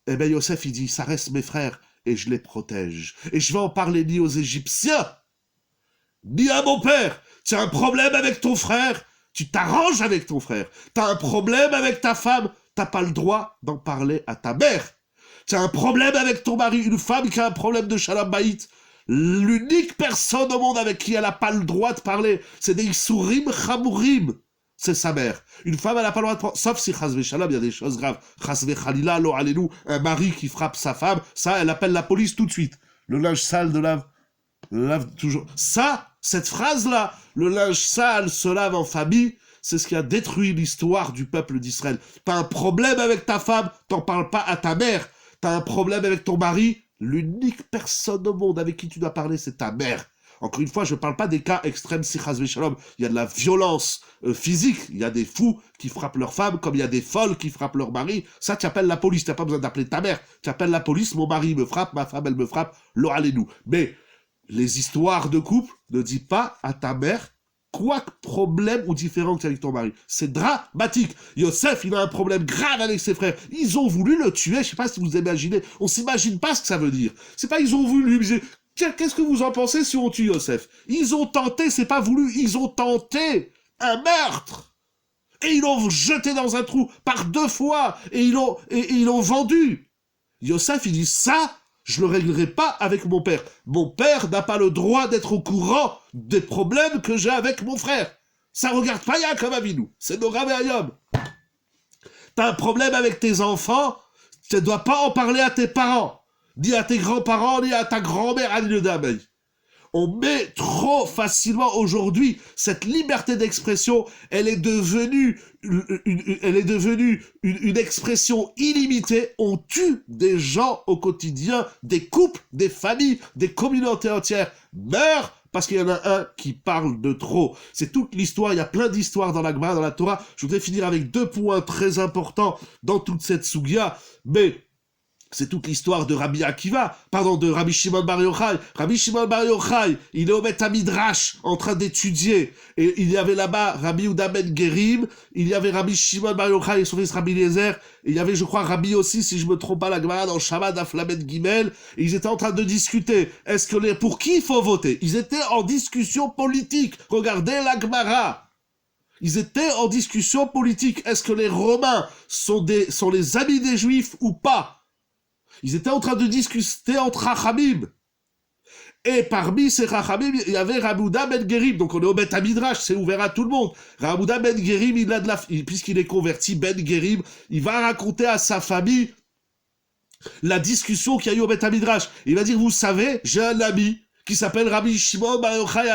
Eh bien, Yosef, il dit, ça reste mes frères et je les protège. Et je vais en parler ni aux Égyptiens, ni à mon père. Tu as un problème avec ton frère, tu t'arranges avec ton frère. Tu as un problème avec ta femme, t'as pas le droit d'en parler à ta mère. Tu as un problème avec ton mari, une femme qui a un problème de shalom bayit. L'unique personne au monde avec qui elle n'a pas le droit de parler, c'est des Issourim Chamourim. C'est sa mère. Une femme, elle n'a pas le droit de prendre... Sauf si, chas v'shalom, il y a des choses graves. Chas v'chalila, lo alelu, un mari qui frappe sa femme, ça, elle appelle la police tout de suite. Le linge sale de lave toujours. Ça, cette phrase-là, le linge sale se lave en famille, c'est ce qui a détruit l'histoire du peuple d'Israël. T'as un problème avec ta femme, t'en parles pas à ta mère. T'as un problème avec ton mari, l'unique personne au monde avec qui tu dois parler, c'est ta mère. Encore une fois, je ne parle pas des cas extrêmes, si chas v'shalom. Il y a de la violence physique. Il y a des fous qui frappent leur femme, comme il y a des folles qui frappent leur mari. Ça, tu appelles la police. Tu n'as pas besoin d'appeler ta mère. Tu appelles la police. Mon mari me frappe, ma femme, elle me frappe. Lo alenu. Mais les histoires de couple ne dis pas à ta mère quoi que problème ou différent que tu as avec ton mari. C'est dramatique. Yosef, il a un problème grave avec ses frères. Ils ont voulu le tuer. Je ne sais pas si vous imaginez. On s'imagine pas ce que ça veut dire. C'est pas ils ont voulu lui. Qu'est-ce que vous en pensez si on tue Yosef? Ils ont tenté, c'est pas voulu, ils ont tenté un meurtre. Et ils l'ont jeté dans un trou par 2 fois. Et ils l'ont vendu. Yosef, il dit ça, je le réglerai pas avec mon père. Mon père n'a pas le droit d'être au courant des problèmes que j'ai avec mon frère. Ça regarde pas Yaakov Avinu. C'est Nora Ve'ayom. T'as un problème avec tes enfants, tu ne dois pas en parler à tes parents. Ni à tes grands-parents, ni à ta grand-mère, à l'île. On met trop facilement aujourd'hui cette liberté d'expression, elle est devenue une expression illimitée. On tue des gens au quotidien, des couples, des familles, des communautés entières meurent parce qu'il y en a un qui parle de trop. C'est toute l'histoire, il y a plein d'histoires dans la Gemara, dans la Torah. Je voudrais finir avec 2 points très importants dans toute cette sugia, mais c'est toute l'histoire de Rabbi Shimon Bar Yochai. Rabbi Shimon Bar Yochai, il est au Beth Midrash en train d'étudier. Et il y avait là-bas Rabbi Yehuda ben Gerim, il y avait Rabbi Shimon Bar Yochai et son fils Rabbi Eliezer, et il y avait, je crois, Rabbi aussi, si je me trompe pas, la Gemara dans Shabbat Aflamet Gimel, et ils étaient en train de discuter. Pour qui il faut voter? Ils étaient en discussion politique. Regardez la Gemara. Ils étaient en discussion politique. Est-ce que les Romains sont les amis des Juifs ou pas? Ils étaient en train de discuter entre Chachamim. Et parmi ces Chachamim, il y avait Rabbi Yehuda ben Gerim. Donc on est au Beth Midrash, c'est ouvert à tout le monde. Rabbi Yehuda ben Gerim, puisqu'il est converti, Ben Gerim, il va raconter à sa famille la discussion qu'il y a eu au Beth Midrash. Il va dire, vous savez, j'ai un ami qui s'appelle Rabbi Shimon Bar Yochai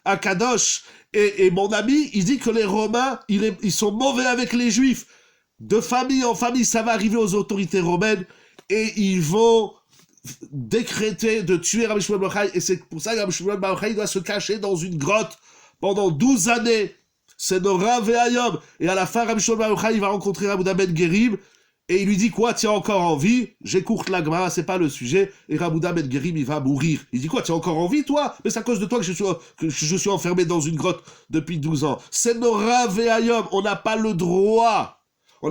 Akadosh. Et mon ami, il dit que les Romains, ils sont mauvais avec les Juifs. De famille en famille, ça va arriver aux autorités romaines. Et ils vont décréter de tuer Rabbi Shimon Bar Yochai, et c'est pour ça que Rabbi Shimon Bar Yochai doit se cacher dans une grotte pendant 12 années. C'est Nora Ve'ayom. Et à la fin, Rabbi Shimon Bar Yochai, il va rencontrer Rabbi Yehuda ben Gerim, et il lui dit quoi, tu as encore envie? J'écoute la Gemara, c'est pas le sujet. Et Rabbi Yehuda ben Gerim, il va mourir. Il dit quoi, tu as encore envie, toi? Mais c'est à cause de toi que je suis enfermé dans une grotte depuis 12 ans. C'est Nora Ve'ayom. On n'a pas le droit.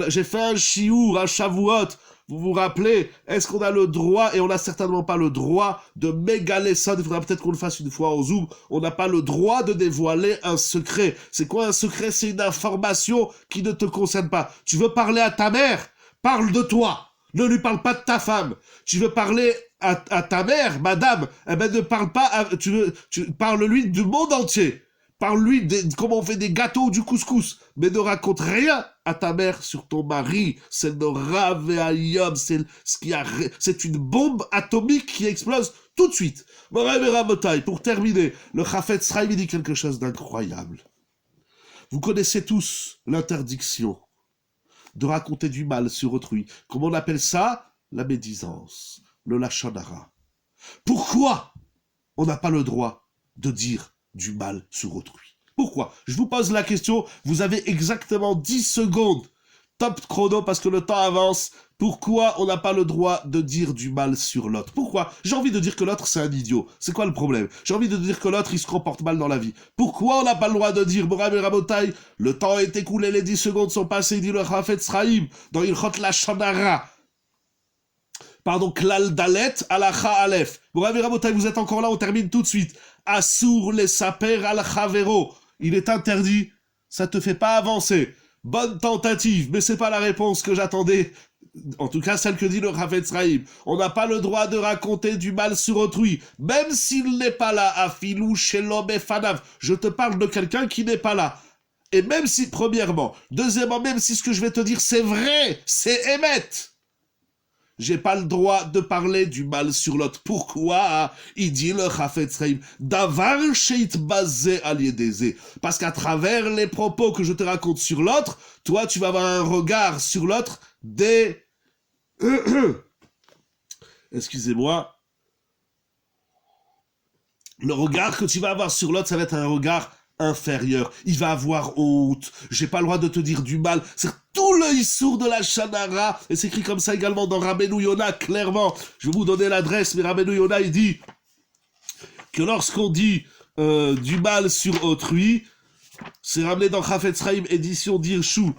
J'ai fait un chiour, un Shavuot. Vous vous rappelez, est-ce qu'on a le droit, et on n'a certainement pas le droit de mégaler ça, il faudra peut-être qu'on le fasse une fois au Zoom, on n'a pas le droit de dévoiler un secret. C'est quoi un secret? C'est une information qui ne te concerne pas. Tu veux parler à ta mère? Parle de toi. Ne lui parle pas de ta femme. Tu veux parler à ta mère, madame? Eh ben ne parle pas, parle-lui du monde entier. Parle-lui de comment on fait des gâteaux ou du couscous, mais ne raconte rien à ta mère sur ton mari. C'est le Ravéayom, c'est une bombe atomique qui explose tout de suite. Moraï et Rabotai, pour terminer, le Chafetz Chaim dit quelque chose d'incroyable. Vous connaissez tous l'interdiction de raconter du mal sur autrui. Comment on appelle ça? La médisance, le lachon hara. Pourquoi on n'a pas le droit de dire du mal sur autrui? Pourquoi? Je vous pose la question, vous avez exactement 10 secondes. Top chrono parce que le temps avance. Pourquoi on n'a pas le droit de dire du mal sur l'autre? Pourquoi? J'ai envie de dire que l'autre c'est un idiot. C'est quoi le problème? J'ai envie de dire que l'autre il se comporte mal dans la vie. Pourquoi on n'a pas le droit de dire Moraï et Rabotai, le temps est écoulé, les 10 secondes sont passées, dit le Chafetz Chaim dans Ilchot Lashon Hara. Pardon, Klal Dalet, Alacha Aleph. Moraï et Rabotai, vous êtes encore là, on termine tout de suite. Assour les saper al chavero. Il est interdit, ça te fait pas avancer. Bonne tentative, mais c'est pas la réponse que j'attendais. En tout cas, celle que dit le Chafetz Chaim. On n'a pas le droit de raconter du mal sur autrui, même s'il n'est pas là. Afilou shelo befanav. Je te parle de quelqu'un qui n'est pas là. Et même si, premièrement, deuxièmement, même si ce que je vais te dire c'est vrai, c'est émet. J'ai pas le droit de parler du mal sur l'autre. Pourquoi? Il dit le Chafetz Chaim. Davar sheit basé aliédézé. Parce qu'à travers les propos que je te raconte sur l'autre, toi, tu vas avoir un regard sur l'autre des... Excusez-moi. Le regard que tu vas avoir sur l'autre, ça va être un regard inférieur. Il va avoir honte. J'ai pas le droit de te dire du mal. C'est tout le issour de la Shanara. Et c'est écrit comme ça également dans Rabbeinu Yona, clairement. Je vais vous donner l'adresse, mais Rabbeinu Yona, il dit que lorsqu'on dit du mal sur autrui, c'est ramené dans Chafetz Chaim, édition d'Irshu,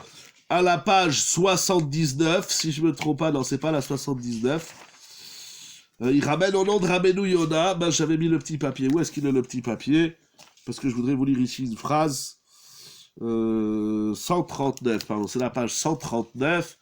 à la page 79, si je me trompe pas, non, c'est pas la 79. Il ramène au nom de Rabbeinu Yona, ben j'avais mis le petit papier. Où est-ce qu'il est le petit papier? Parce que je voudrais vous lire ici une phrase. 139, pardon, c'est la page 139.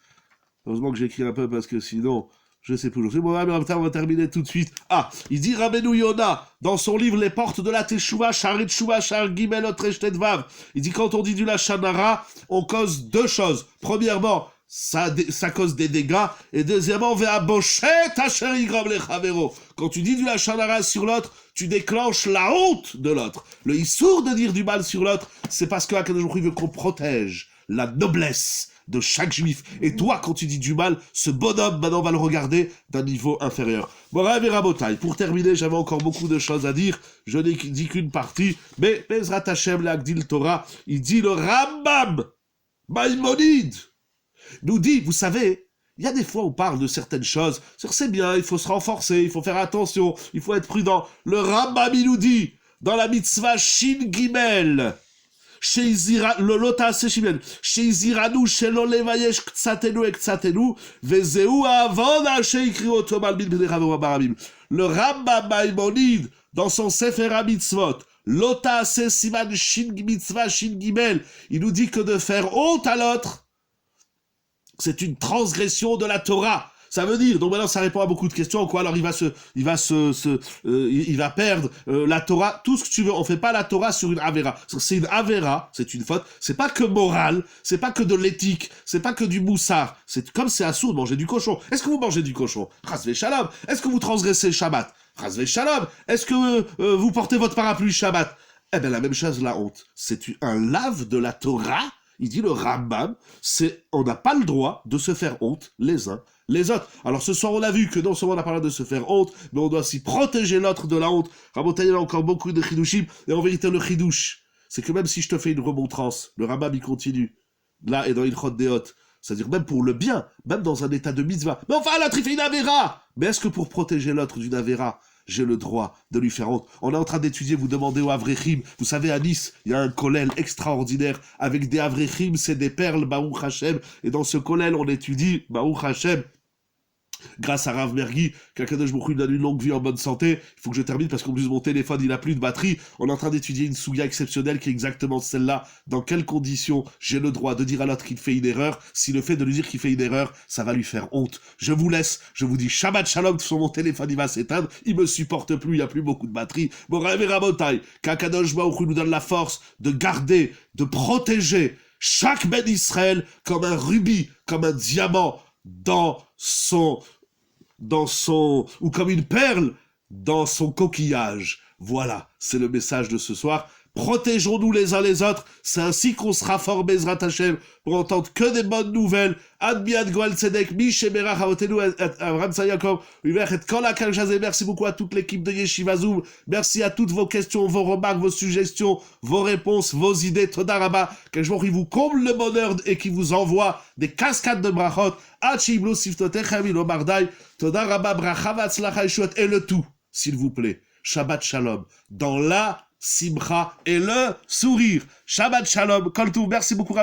Heureusement que j'écris un peu parce que sinon, je sais plus. C'est bon, on va terminer tout de suite. Ah, il dit Rabbeinu Yona, dans son livre Les portes de la Teshuvah, Sharet Teshuvah, Shar Gimel Otreshtet Vav. Il dit quand on dit du Lashon Hara, on cause deux choses. Premièrement, ça cause des dégâts. Et deuxièmement, quand tu dis du Lashon Hara sur l'autre, tu déclenches la honte de l'autre. Le issour de dire du mal sur l'autre, c'est parce qu'Akadosh Baruch Hu veut qu'on protège la noblesse de chaque juif. Et toi, quand tu dis du mal, ce bonhomme, maintenant, on va le regarder d'un niveau inférieur. Moraï et Rabotai, pour terminer, j'avais encore beaucoup de choses à dire. Je n'ai dit qu'une partie. Mais Bezrat Hashem, l'Agdil Torah, il dit le Rambam, Maïmonide, nous dit, vous savez, il y a des fois où on parle de certaines choses. C'est bien, il faut se renforcer, il faut faire attention, il faut être prudent. Le Rambam, il nous dit, dans la mitzvah Shin Gimel, le lota seshimel, sheiziranu shelo levayesh ktsatenu et ktsatenu, vezeu avon sheikri otomal bin bnei barabim. Le Rambam Maïmonide, dans son Sefer HaMitzvot, lota siman Shin mitzvah Shin Gimel, il nous dit que de faire honte à l'autre, c'est une transgression de la Torah. Ça veut dire, donc maintenant ça répond à beaucoup de questions, quoi. Alors il va perdre la Torah, tout ce que tu veux. On fait pas la Torah sur une Avera. C'est une Avera, c'est une faute. C'est pas que moral, c'est pas que de l'éthique, c'est pas que du moussard. C'est comme c'est assourd de manger du cochon. Est-ce que vous mangez du cochon? Chas v'shalom. Est-ce que vous transgressez Shabbat? Chas v'shalom. Est-ce que vous portez votre parapluie Shabbat? Eh bien la même chose, la honte. C'est un lave de la Torah. Il dit le Rambam, on n'a pas le droit de se faire honte les uns les autres. Alors ce soir on a vu que non seulement on a parlé de se faire honte, mais on doit aussi protéger l'autre de la honte. Rabotai, il y a encore beaucoup de chidushim, et en vérité le chidouche, c'est que même si je te fais une remontrance, le Rambam il continue, là et dans Ilchot Deot, c'est-à-dire même pour le bien, même dans un état de mitzvah. Mais enfin l'autre il fait une avéra. Mais est-ce que pour protéger l'autre d'une avéra, j'ai le droit de lui faire honte? On est en train d'étudier, vous demandez aux Avrechim. Vous savez, à Nice, il y a un kollel extraordinaire avec des Avrechim, c'est des perles, Baruch Hashem. Et dans ce kollel, on étudie, Baruch Hashem, grâce à Rav Mergui, qu'Akadosh Baruch Hu donne une longue vie en bonne santé. Il faut que je termine parce qu'en plus mon téléphone il a plus de batterie. On est en train d'étudier une souga exceptionnelle qui est exactement celle-là. Dans quelles conditions j'ai le droit de dire à l'autre qu'il fait une erreur, si le fait de lui dire qu'il fait une erreur, ça va lui faire honte. Je vous laisse, je vous dis Shabbat Shalom, sur mon téléphone il va s'éteindre, il me supporte plus, il n'y a plus beaucoup de batterie. Bon, Rav et Rabotai, qu'Akadosh Baruch Hu nous donne la force de garder, de protéger chaque Ben Israël comme un rubis, comme un diamant ou comme une perle dans son coquillage. Voilà, c'est le message de ce soir. Protégeons-nous les uns les autres, c'est ainsi qu'on sera fort Bezrat Hashem pour entendre que des bonnes nouvelles. Admiad Goal Tzedek, Mishemerach Avotenu, Avraham Sayakov, et Kola Kaljazé. Merci beaucoup à toute l'équipe de Yeshiva Zoom. Merci à toutes vos questions, vos remarques, vos suggestions, vos réponses, vos idées. Toda Rabba, que je vous comble le bonheur et qui vous envoie des cascades de brachot. Achiblo Siftotechem Ilomardai, Toda Rabba Bracha Vatzlacha Yeshuot, et le tout, s'il vous plaît. Shabbat Shalom. Dans la Simcha et le sourire. Shabbat Shalom. Kol Tov. Merci beaucoup, Rabbi.